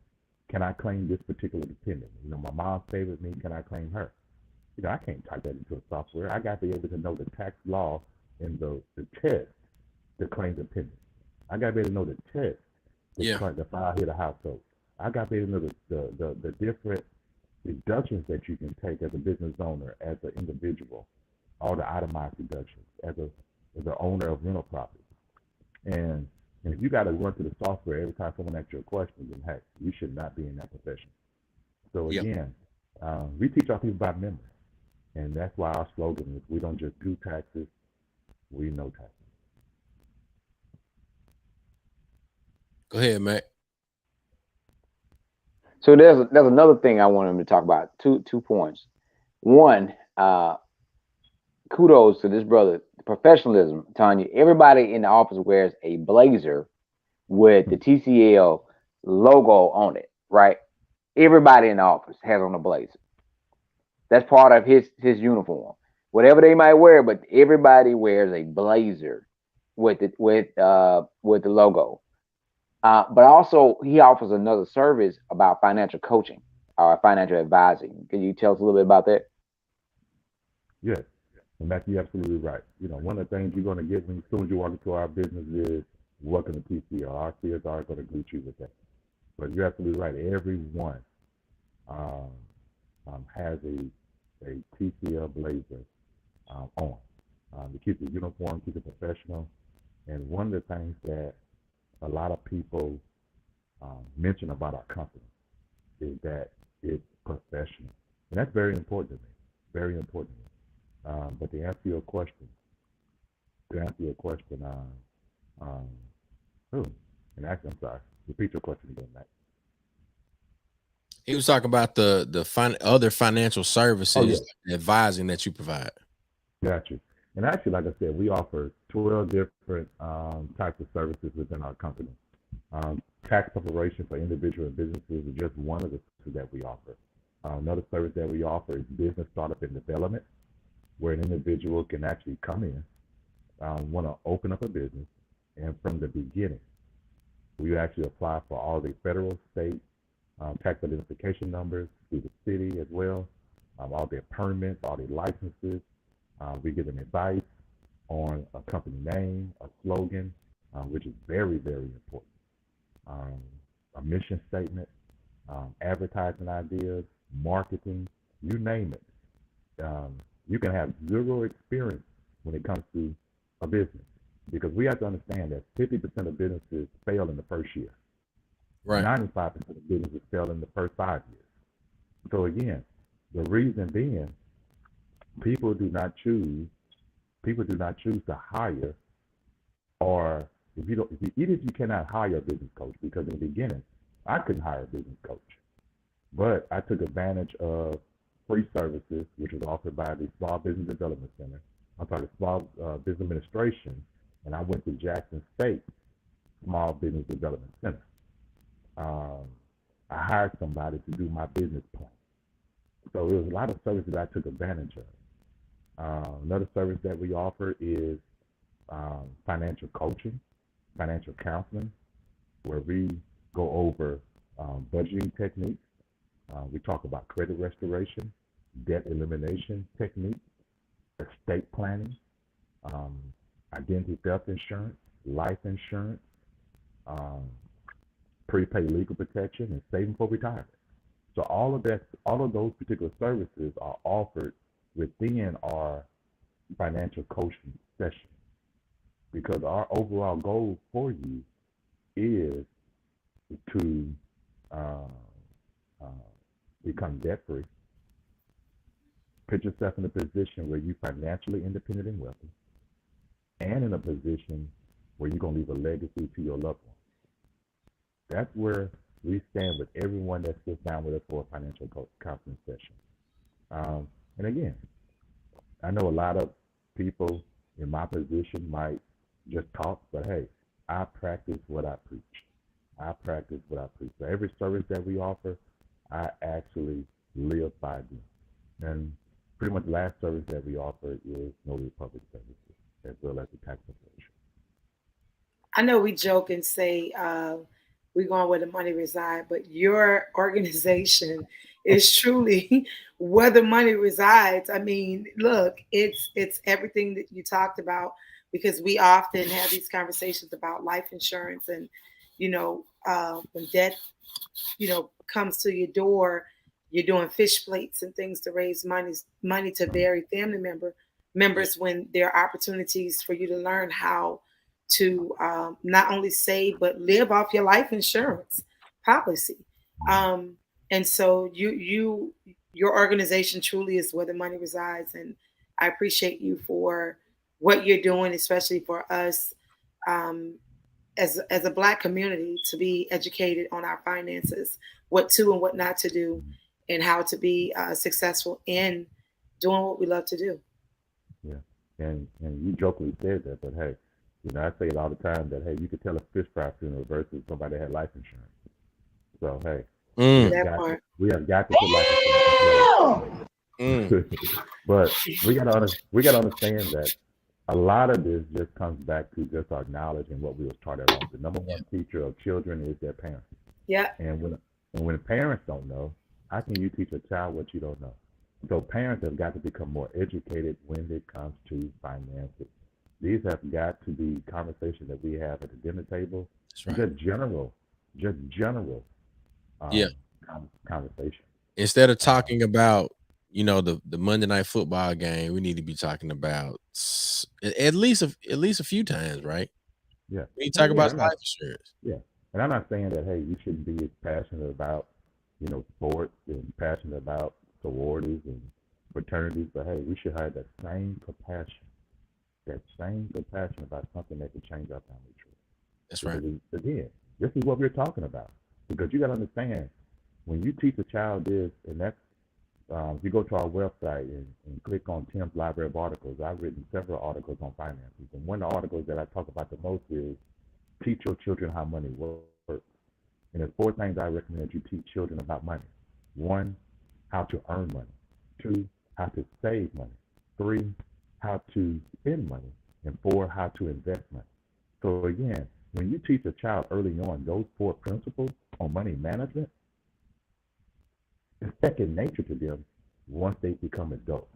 can I claim this particular dependent? You know, my mom favored me, can I claim her? You know, I can't type that into a software. I got to be able to know the tax law and the test to claim dependent. I got to be able to know the test to file here the household. I got to be able to know the different deductions that you can take as a business owner, as an individual, all the itemized deductions, as an owner of rental property. And if you got to run through the software every time someone asks you a question, then heck, you should not be in that profession. So again, we teach our people by memory. And that's why our slogan is, we don't just do taxes, we know taxes. Go ahead, Matt. So there's another thing I want him to talk about. Two points. One, kudos to this brother. Professionalism, Tanya. Everybody in the office wears a blazer with the TCL logo on it, right? Everybody in the office has on a blazer. That's part of his uniform. Whatever they might wear, but everybody wears a blazer with the logo. But also, he offers another service about financial coaching or financial advising. Can you tell us a little bit about that? Yes, and Matt, you're absolutely right. You know, one of the things you're going to get when as soon as you walk into our business is welcome to TCL. Our CSR are going to greet you with that. But you're absolutely right. Everyone has a TCL blazer on. To keep the uniform, keep it professional. And one of the things that a lot of people mention about our company is that it's professional. And that's very important to me, very important to me. But to answer your question, and actually, I'm sorry, repeat your question again, Matt. He was talking about the other financial services advising that you provide. Got you. And actually, like I said, we offer 12 different types of services within our company. Tax preparation for individual and businesses is just one of the two that we offer. Another service that we offer is business startup and development, where an individual can actually come in, want to open up a business, and from the beginning, we actually apply for all the federal, state, tax identification numbers through the city as well, all their permits, all their licenses. We give them advice on a company name, a slogan, which is very, very important. A mission statement, advertising ideas, marketing, you name it. You can have zero experience when it comes to a business, because we have to understand that 50% of businesses fail in the first year. Right. 95% of businesses fail in the first 5 years. So again, the reason being, people do not choose to hire, or even if you cannot hire a business coach, because in the beginning, I couldn't hire a business coach, but I took advantage of free services, which was offered by the Small Business Development Center. Small Business Administration, and I went to Jackson State Small Business Development Center. I hired somebody to do my business plan. So there was a lot of services that I took advantage of. Another service that we offer is financial coaching, financial counseling, where we go over budgeting techniques. We talk about credit restoration, debt elimination techniques, estate planning, identity theft insurance, life insurance, prepaid legal protection, and saving for retirement. So all of those particular services are offered within our financial coaching session, because our overall goal for you is to become debt free, put yourself in a position where you're financially independent and wealthy, and in a position where you're going to leave a legacy to your loved ones. That's where we stand with everyone that sits down with us for a financial counseling session. And again, I know a lot of people in my position might just talk, but hey, I practice what I preach. So every service that we offer, I actually live by them. And pretty much the last service that we offer is Notary Public Services, as well as the tax preparation. I know we joke and say we're going where the money resides, but your organization is truly where the money resides. I mean, look, it's everything that you talked about, because we often have these conversations about life insurance, and when death comes to your door, you're doing fish plates and things to raise money to bury family members when there are opportunities for you to learn how to not only save but live off your life insurance policy. And so your organization truly is where the money resides, and I appreciate you for what you're doing, especially for us as a Black community, to be educated on our finances, what to and what not to do, and how to be successful in doing what we love to do. Yeah, and you jokingly said that, but hey, I say it all the time that, hey, you could tell a fish fry funeral versus somebody that had life insurance. So, hey, We have got to put life in place. But we gotta understand that a lot of this just comes back to just our knowledge and what we was taught at home. The number one teacher of children is their parents. Yeah. And when parents don't know, how can you teach a child what you don't know? So parents have got to become more educated when it comes to finances. These have got to be conversations that we have at the dinner table. Right. Just general conversation. Instead of talking about, the Monday Night Football game, we need to be talking about at least a few times, right? Yeah. We talk about life insurance. Yeah. And I'm not saying that, hey, you shouldn't be as passionate about, sports and passionate about sororities and fraternities, but hey, we should have that same compassion about something that could change our family tree. That's right. Again, this is what we're talking about. Because you got to understand, when you teach a child this, and that's, if you go to our website and click on Tim's Library of Articles, I've written several articles on finances. And one of the articles that I talk about the most is teach your children how money works. And there's 4 things I recommend you teach children about money. 1, how to earn money. 2, how to save money. 3, how to spend money. And 4, how to invest money. So again, when you teach a child early on those 4 principles on money management, it's second nature to them once they become adults.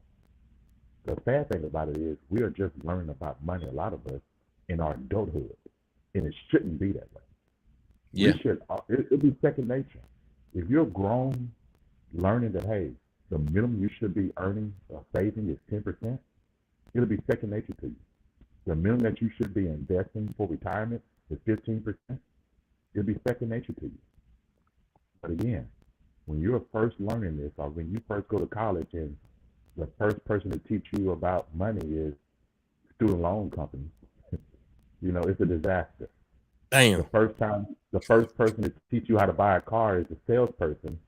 The sad thing about it is we are just learning about money, a lot of us, in our adulthood. And it shouldn't be that way. Yeah. It'll be second nature. If you're grown, learning that, hey, the minimum you should be earning or saving is 10%, it'll be second nature to you. The minimum that you should be investing for retirement is 15%, it'll be second nature to you. But again, when you're first learning this, or when you first go to college and the first person to teach you about money is student loan companies, it's a disaster. Damn. The first person to teach you how to buy a car is the salesperson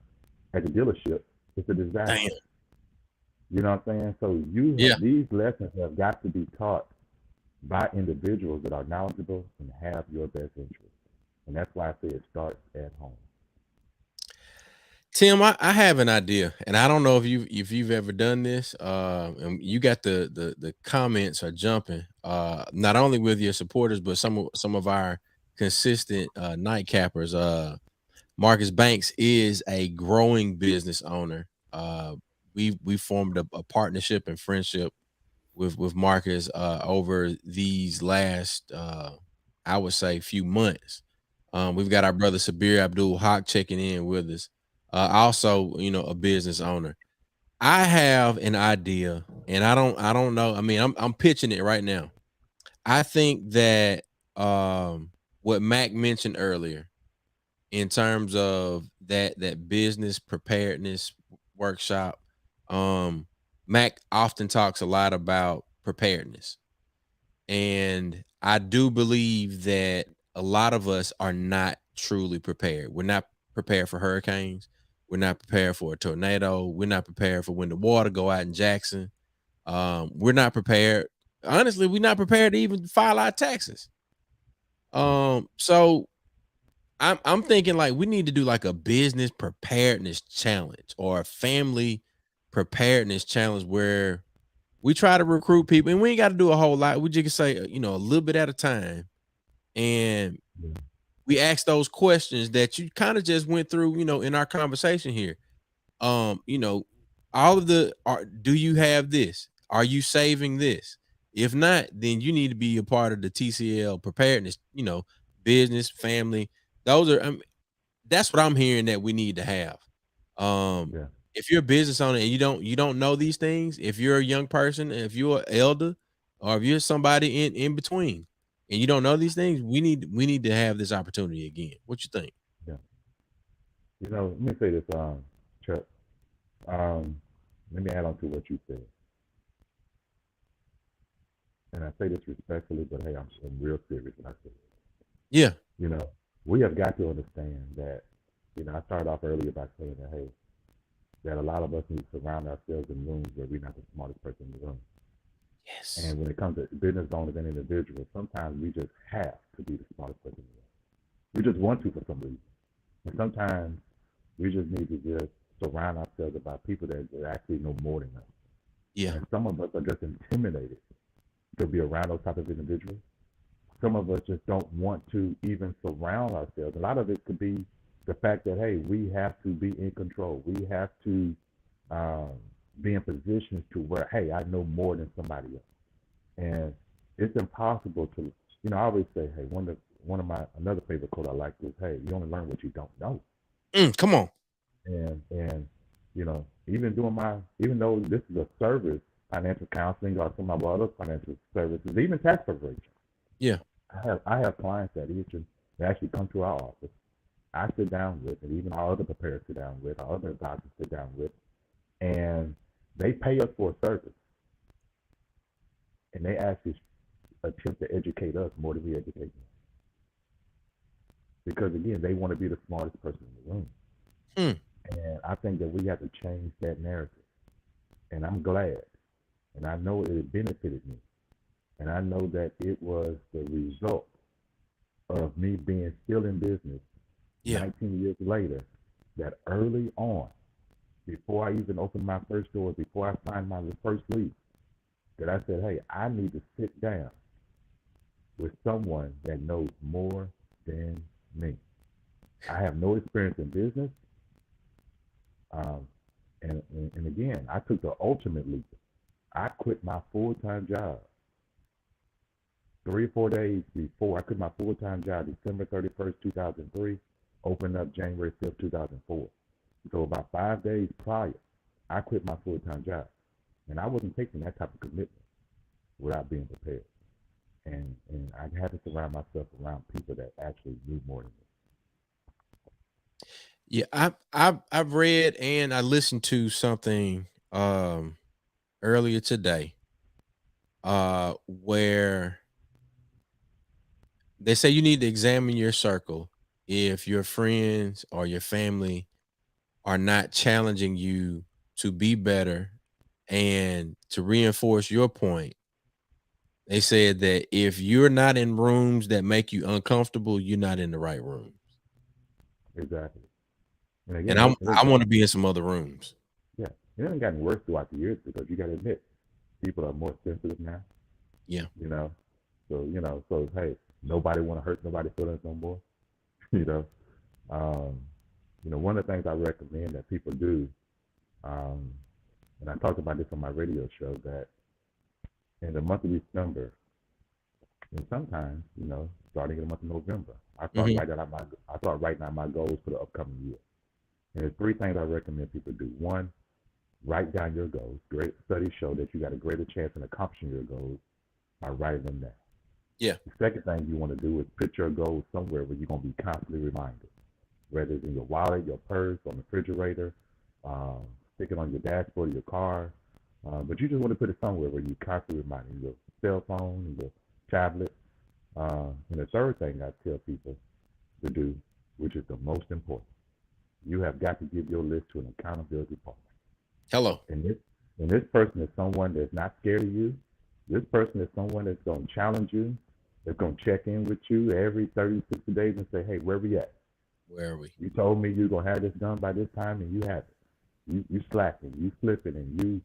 at the dealership. It's a disaster. Damn. You know what I'm saying? So these lessons have got to be taught by individuals that are knowledgeable and have your best interest. And that's why I say it starts at home. Tim, I have an idea, and I don't know if you've ever done this. And you got the comments are jumping, not only with your supporters, but some of our consistent nightcappers. Marcus Banks is a growing business owner. We formed a partnership and friendship with Marcus over these last I would say few months. We've got our brother Sabir Abdul Haq checking in with us. Also, a business owner. I have an idea, and I don't know. I mean, I'm pitching it right now. I think that what Mac mentioned earlier, in terms of that business preparedness workshop, Mac often talks a lot about preparedness, and I do believe that a lot of us are not truly prepared. We're not prepared for hurricanes. We're not prepared for a tornado. We're not prepared for when the water go out in Jackson. We're not prepared. Honestly, we're not prepared to even file our taxes. So I'm thinking like we need to do like a business preparedness challenge or a family preparedness challenge where we try to recruit people, and we ain't got to do a whole lot. We just say, a little bit at a time. And we ask those questions that you kind of just went through, in our conversation here. All of do you have this? Are you saving this? If not, then you need to be a part of the TCL preparedness, business, family. Those are, that's what I'm hearing that we need to have. If you're a business owner and you don't know these things, if you're a young person, if you're an elder, or if you're somebody in between, and you don't know these things, we need to have this opportunity again. What you think? Yeah. Let me say this, Chuck. Let me add on to what you said. And I say this respectfully, but hey, I'm real serious when I say it. Yeah. We have got to understand that, I started off earlier by saying that, hey, that a lot of us need to surround ourselves in rooms where we're not the smartest person in the room. Yes. And when it comes to business owners and individuals, sometimes we just have to be the smartest person in the room. We just want to for some reason. And sometimes We just need to just surround ourselves about people that actually know more than us. Yeah. And some of us are just intimidated to be around those type of individuals. Some of us just don't want to even surround ourselves. A lot of it could be the fact that, hey, we have to be in control. We have to be in positions to where, hey, I know more than somebody else. And it's impossible to, I always say, hey, another favorite quote I like is, hey, you only learn what you don't know. Come on. And even though this is a service, financial counseling or some of our other financial services, even tax preparation. Yeah. I have clients that actually come to our office. I sit down with, and even our other preparers sit down with, our other advisors sit down with, and they pay us for a service. And they actually attempt to educate us more than we educate them. Because again, they want to be the smartest person in the room. And I think that we have to change that narrative. And I'm glad. And I know it benefited me. And I know that it was the result of me being still in business 19 years later, that early on, before I even opened my first door, before I signed my first lease, that I said, hey, I need to sit down with someone that knows more than me. I have no experience in business. And again, I took the ultimate leap. I quit my full-time job 3 or 4 days before. I quit my full-time job December 31st, 2003, opened up January 5th, 2004. So about 5 days prior, I quit my full-time job. And I wasn't taking that type of commitment without being prepared. And I had to surround myself around people that actually knew more than me. Yeah, I've read and I listened to something earlier today where they say you need to examine your circle if your friends or your family are not challenging you to be better. And to reinforce your point, they said that if you're not in rooms that make you uncomfortable, you're not in the right rooms. Exactly. And again, I want to be in some other rooms. Yeah. It hasn't gotten worse throughout the years because you got to admit, people are more sensitive now. Yeah. So hey, nobody want to hurt nobody's feelings no more. One of the things I recommend that people do, and I talked about this on my radio show, that in the month of December, and sometimes, starting in the month of November, I start writing out my goals for the upcoming year. And there's 3 things I recommend people do. 1, write down your goals. Great studies show that you got a greater chance in accomplishing your goals by writing them down. Yeah. The second thing you want to do is put your goals somewhere where you're going to be constantly reminded, whether it's in your wallet, your purse, on the refrigerator, stick it on your dashboard of your car. But you just want to put it somewhere where you're constantly reminded, your cell phone, your tablet. And the third thing I tell people to do, which is the most important, you have got to give your list to an accountability partner. Hello. And this person is someone that's not scared of you. This person is someone that's going to challenge you, that's going to check in with you every 30, 60 days and say, hey, where we at? Where are we? You told me you're going to have this done by this time, and you have it. You slacking, you slipping, and you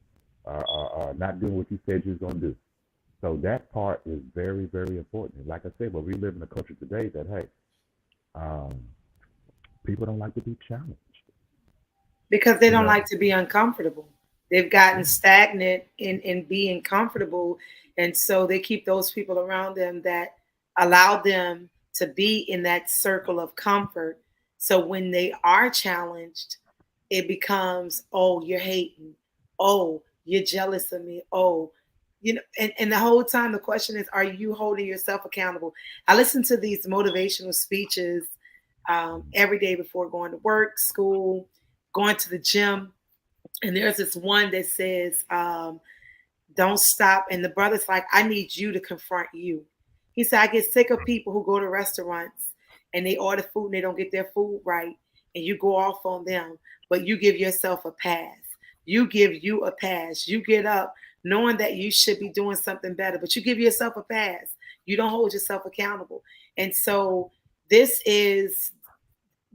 are not doing what you said you was going to do. So that part is very, very important. Like I said, we live in a culture today that, hey, people don't like to be challenged. Because they don't like to be uncomfortable. They've gotten stagnant in being comfortable. And so they keep those people around them that allow them to be in that circle of comfort. So when they are challenged, it becomes, oh, you're hating. Oh, you're jealous of me. Oh, and the whole time the question is, are you holding yourself accountable? I listen to these motivational speeches every day before going to work, school, going to the gym. And there's this one that says, don't stop. And the brother's like, I need you to confront you. He said, I get sick of people who go to restaurants and they order food and they don't get their food right. And you go off on them, but you give yourself a pass. You give you a pass. You get up knowing that you should be doing something better, but you give yourself a pass. You don't hold yourself accountable. And so this is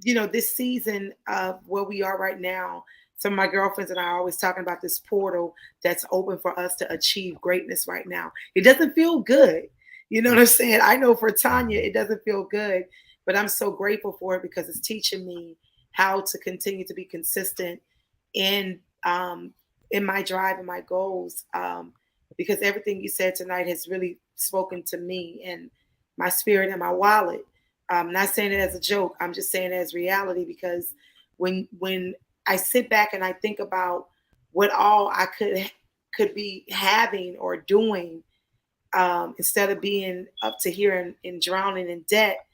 this season of where we are right now, some of my girlfriends and I are always talking about this portal that's open for us to achieve greatness right now. It doesn't feel good. You know what I'm saying? I know for Tanya, it doesn't feel good, but I'm so grateful for it because it's teaching me how to continue to be consistent in my drive and my goals. Because everything you said tonight has really spoken to me and my spirit and my wallet. I'm not saying it as a joke. I'm just saying it as reality, because when I sit back and I think about what all I could be having or doing, instead of being up to here and drowning in debt,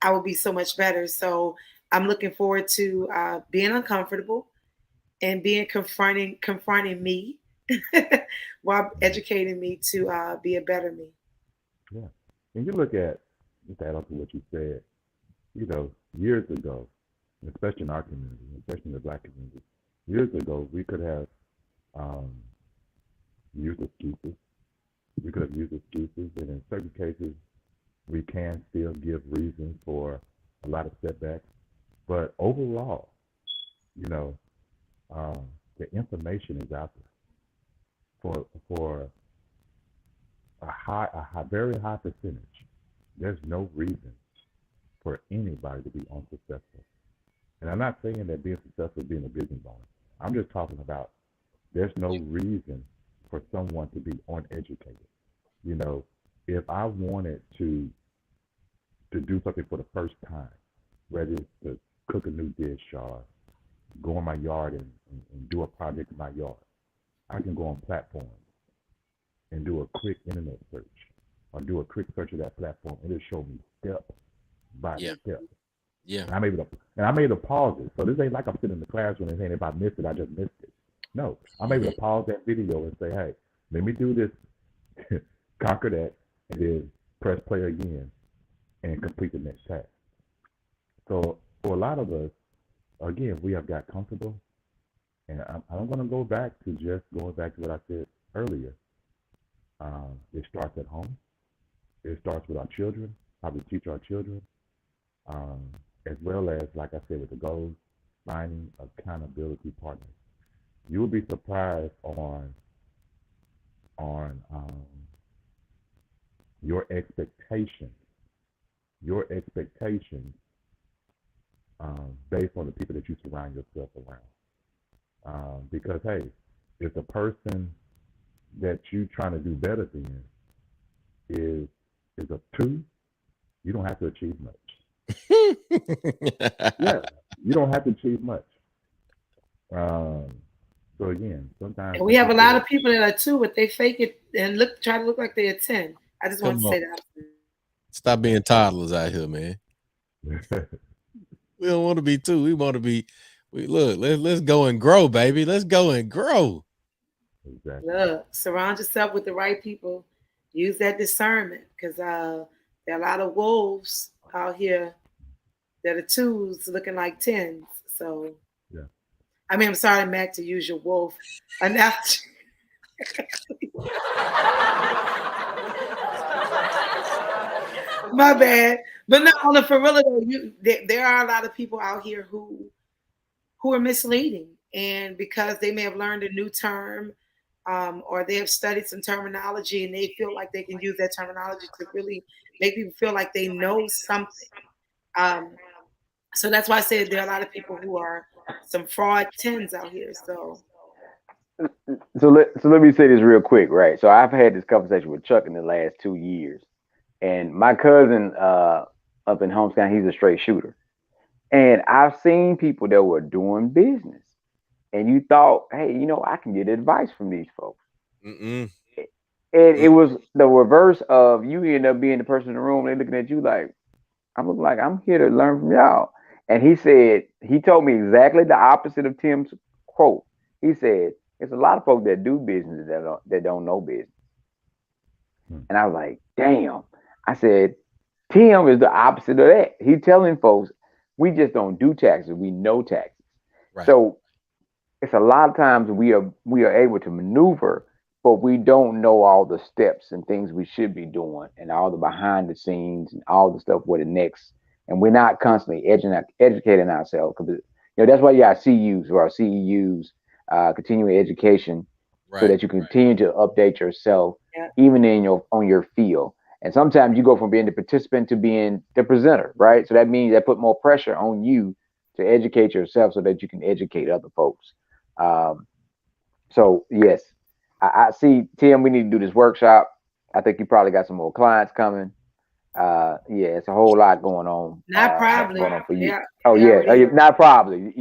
I would be so much better. So I'm looking forward to being uncomfortable and being confronting me while educating me to be a better me. Yeah. And you look at, just add on to what you said, years ago, especially in our community, especially in the Black community, years ago, we could have used excuses. We could have used excuses, and in certain cases, we can still give reasons for a lot of setbacks. But overall, the information is out there for a very high percentage. There's no reason for anybody to be unsuccessful. And I'm not saying that being successful is being a business owner. I'm just talking about there's no reason for someone to be uneducated. If I wanted to do something for the first time, whether it's to cook a new dish or go in my yard and do a project in my yard, I can go on platforms and do a quick internet search or do a quick search of that platform, and it'll show me step by step. Yeah. And I'm able to pause it. So this ain't like I'm sitting in the classroom and saying, if I missed it, I just missed it. No, I'm able to pause that video and say, hey, let me do this, conquer that, and then press play again and complete the next task. So for a lot of us, again, we have got comfortable. And I'm going to go back to what I said earlier. It starts at home. It starts with our children, how we teach our children, as well as, like I said, with the goals, finding accountability partners. You will be surprised on your expectations based on the people that you surround yourself around. Because, hey, if the person that you're trying to do better than is a 2, you don't have to achieve much. Yeah, you don't have to achieve much. So again, sometimes we have a lot of people that are 2, but they fake it and try to look like they're 10. I just want to say that. Stop being toddlers out here, man. We don't want to be 2. We want to be. Let's go and grow, baby. Let's go and grow. Exactly. Look, surround yourself with the right people. Use that discernment, because there are a lot of wolves out here that are 2s looking like 10s. So, yeah. I mean, I'm sorry, Mac, to use your wolf analogy. My bad. But no, on the for real though, there are a lot of people out here who are misleading, and because they may have learned a new term, or they have studied some terminology, and they feel like they can use that terminology to really make people feel like they know something. So that's why I said there are a lot of people who are some fraud 10s out here. So let me say this real quick, right? So I've had this conversation with Chuck in the last 2 years, and my cousin up in Homestead, he's a straight shooter, and I've seen people that were doing business, and you thought, hey, I can get advice from these folks. And it was the reverse of you end up being the person in the room. They're looking at you like, I'm here to learn from y'all. And he told me exactly the opposite of Tim's quote. He said, there's a lot of folks that do business that don't know business. And I was like, damn. I said, Tim is the opposite of that. He's telling folks, we just don't do taxes. We know taxes. Right. So it's a lot of times we are able to maneuver, but we don't know all the steps and things we should be doing and all the behind the scenes and all the stuff where the next and we're not constantly educating ourselves. Because that's why you got CUs or CEUs, continuing education, so that you continue to update yourself, even on your field. And sometimes you go from being the participant to being the presenter, right? So that means that put more pressure on you to educate yourself so that you can educate other folks. So yes, I see, Tim, we need to do this workshop. I think you probably got some more clients coming. Yeah, it's a whole lot going on. Not probably. Going on for you. Not probably.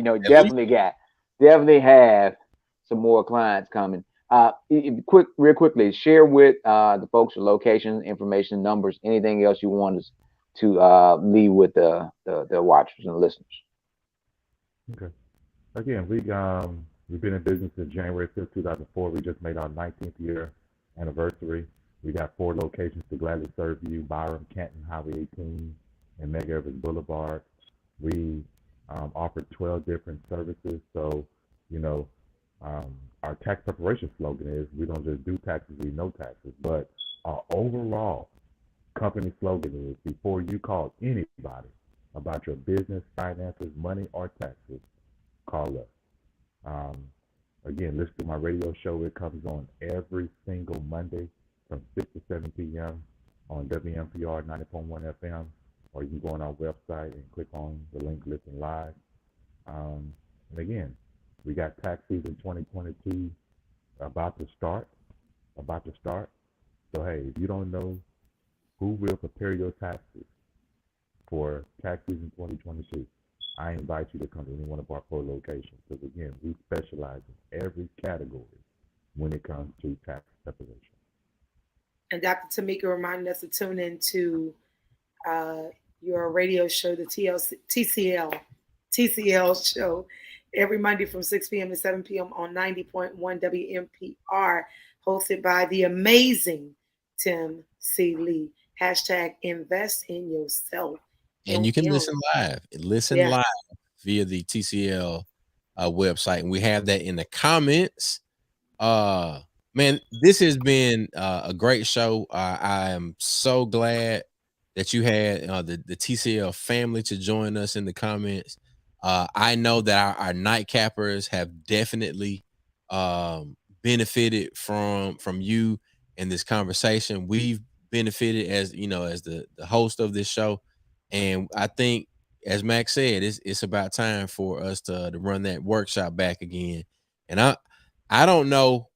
Definitely have some more clients coming. Real quickly, share with the folks your locations, information, numbers, anything else you want us to leave with the watchers and listeners. Okay. Again, we've been in business since January 5th, 2004. We just made our 19th year anniversary. We got 4 locations to gladly serve you: Byram, Canton, Highway 18, and Medgar Evers Boulevard. We offer 12 different services. So, our tax preparation slogan is, we don't just do taxes, we know taxes. But our overall company slogan is, before you call anybody about your business, finances, money, or taxes, call us. Again, listen to my radio show. It comes on every single Monday from 6 to 7 p.m. on WMPR 90.1 FM, or you can go on our website and click on the link Listen Live. And again, we got tax season 2022 about to start. So hey, if you don't know who will prepare your taxes for tax season 2022, I invite you to come to any one of our 4 locations, because again, we specialize in every category when it comes to tax preparation. And Dr. Tamika reminded us to tune into your radio show, the TCL show, every Monday from 6 p.m. to 7 p.m. on 90.1 WMPR, hosted by the amazing Tim C. Lee. # invest in yourself. And you can listen live. Live via the TCL website. And we have that in the comments. Man, this has been a great show. I am so glad that you had the TCL family to join us in the comments. I know that our nightcappers have definitely benefited from you in this conversation. We've benefited as the host of this show. And I think, as Max said, it's about time for us to run that workshop back again. And I don't know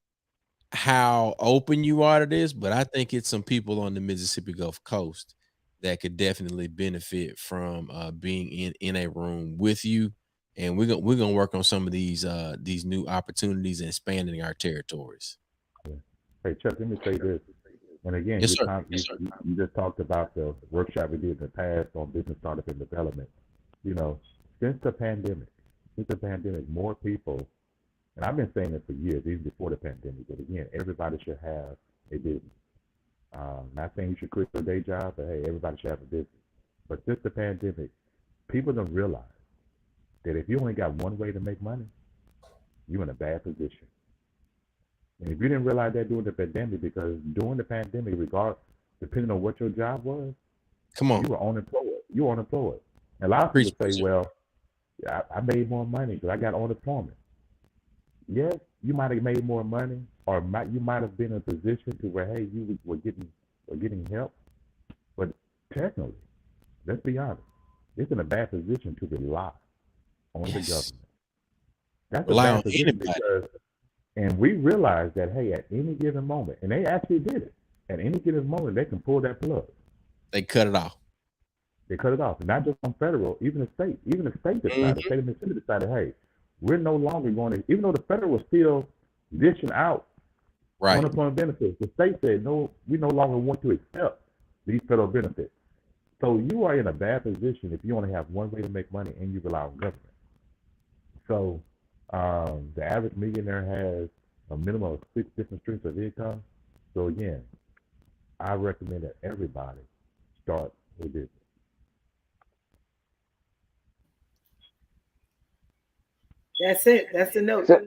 how open you are to this, but I think it's some people on the Mississippi Gulf Coast that could definitely benefit from being in a room with you. And we're gonna work on some of these new opportunities and expanding our territories. Hey Chuck, let me say this. And again, yes, you just talked about the workshop we did in the past on business startup and development. Since the pandemic, more people, and I've been saying it for years, even before the pandemic, but again, everybody should have a business. Not saying you should quit your day job, but hey, everybody should have a business. But since the pandemic, people don't realize that if you only got one way to make money, you're in a bad position. And if you didn't realize that during the pandemic, because during the pandemic, depending on what your job was, come on, you were unemployed. And a lot of people say, well, I made more money because I got unemployment. Yes, you might have made more money, or you might have been in a position to where, hey, you were getting help. But technically, let's be honest, it's in a bad position to rely on the government. That's a bad position because, and we realized that, hey, at any given moment, and they actually did it, at any given moment, they can pull that plug. They cut it off. And not just on federal, even the state. Even the state decided, the state of Mississippi decided, hey, we're no longer going to, even though the federal was still dishing out unemployment benefits, the state said, no, we no longer want to accept these federal benefits. So you are in a bad position if you only have one way to make money and you rely on government. So the average millionaire has a minimum of 6 different streams of income. So again, I recommend that everybody start a business. That's it. That's the note. So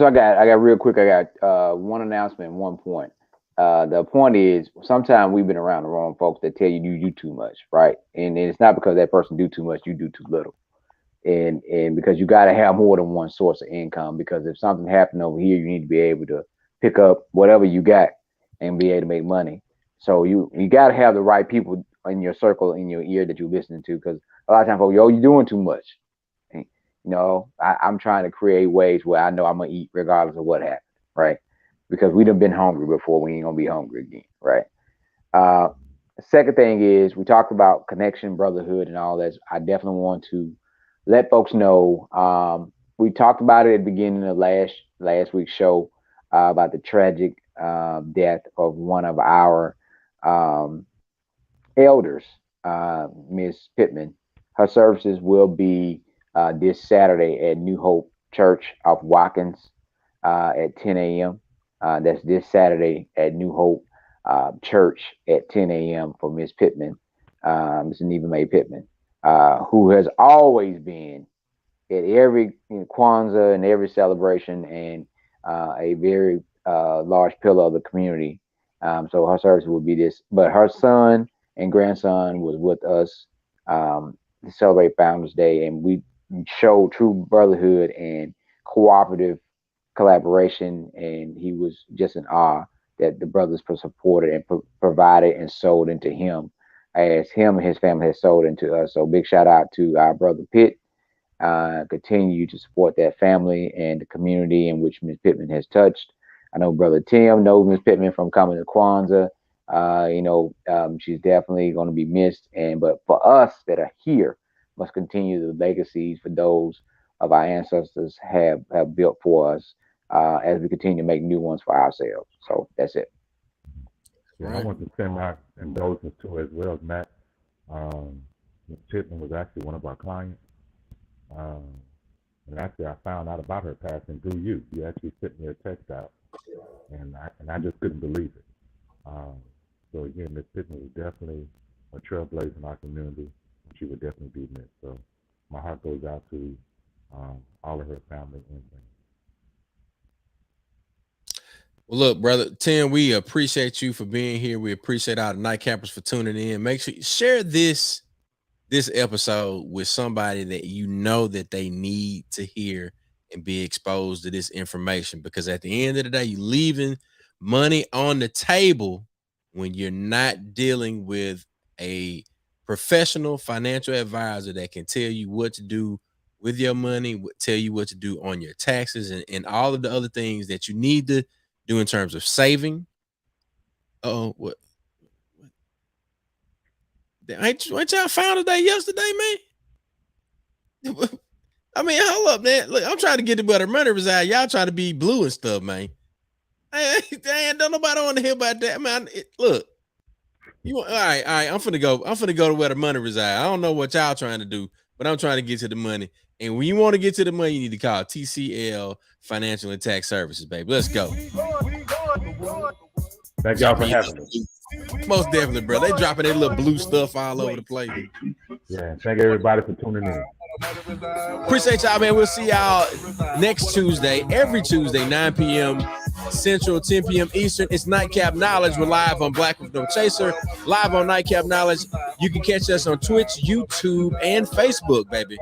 I got real quick. I got one announcement, 1 point. the point is sometimes we've been around the wrong folks that tell you do too much, right? And it's not because that person do too much, you do too little. And because you got to have more than one source of income, because if something happened over here, you need to be able to pick up whatever you got and be able to make money. So you got to have the right people in your circle, in your ear that you're listening to, because a lot of times, folks, yo, you're doing too much. And, you know, I'm trying to create ways where I know I'm gonna eat regardless of what happens, right? Because we done been hungry before, we ain't gonna be hungry again, right? The second thing is we talked about connection, brotherhood, and all that. I definitely want to let folks know. We talked about it at the beginning of last week's show about the tragic death of one of our elders, Miss Pittman. Her services will be this Saturday at New Hope Church of Watkins at 10 a.m. That's this Saturday at New Hope Church at 10 a.m. for Miss Pittman, Miss Neva Mae Pittman, who has always been at every Kwanzaa and every celebration, and a very large pillar of the community. So her service will be this, but her son and grandson was with us to celebrate Founders Day, and we showed true brotherhood and cooperative collaboration, and he was just in awe that the brothers supported and provided and sold into him as him and his family has sold into us. So big shout out to our brother Pitt. Continue to support that family and the community in which Ms. Pittman has touched. I know Brother Tim knows Ms. Pittman from coming to Kwanzaa. She's definitely going to be missed. But for us that are here, must continue the legacies for those of our ancestors have built for us as we continue to make new ones for ourselves. So that's it. Yeah, I want to send my indulgence to as well, Matt. Ms. Pittman was actually one of our clients. And actually, I found out about her passing through you. You actually sent me a text out, and I just couldn't believe it. So again, Ms. Pittman was definitely a trailblazer in our community. She would definitely be missed. So my heart goes out to all of her family and friends. Well, look, brother Tim, we appreciate you for being here. We appreciate our night campers for tuning in. Make sure you share this episode with somebody that you know that they need to hear and be exposed to this information, because at the end of the day, you're leaving money on the table when you're not dealing with a professional financial advisor that can tell you what to do with your money, tell you what to do on your taxes, and all of the other things that you need to do in terms of saving. What? Ain't y'all found today yesterday, man? I mean, hold up, man. Look, I'm trying to get the better money reside. Y'all trying to be blue and stuff, man. Don't nobody want to hear about that, man. Look, all right. I'm finna go to where the money reside. I don't know what y'all trying to do, but I'm trying to get to the money. And when you want to get to the money, you need to call TCL Financial and Tax Services, baby. Let's go. Thank y'all for having me. Most definitely, bro. They dropping their little blue stuff all over the place. Yeah, thank everybody for tuning in. Appreciate y'all, man. We'll see y'all next Tuesday, every Tuesday, 9 p.m. Central, 10 p.m. Eastern. It's Nightcap Knowledge. We're live on Black with No Chaser, live on Nightcap Knowledge. You can catch us on Twitch, YouTube, and Facebook, baby.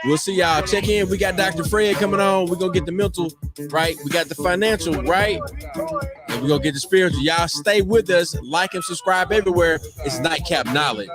We'll see y'all. Check in. We got Dr. Fred coming on. We're going to get the mental right. We got the financial right. And we're going to get the spiritual. Y'all stay with us. Like and subscribe everywhere. It's Nightcap Knowledge.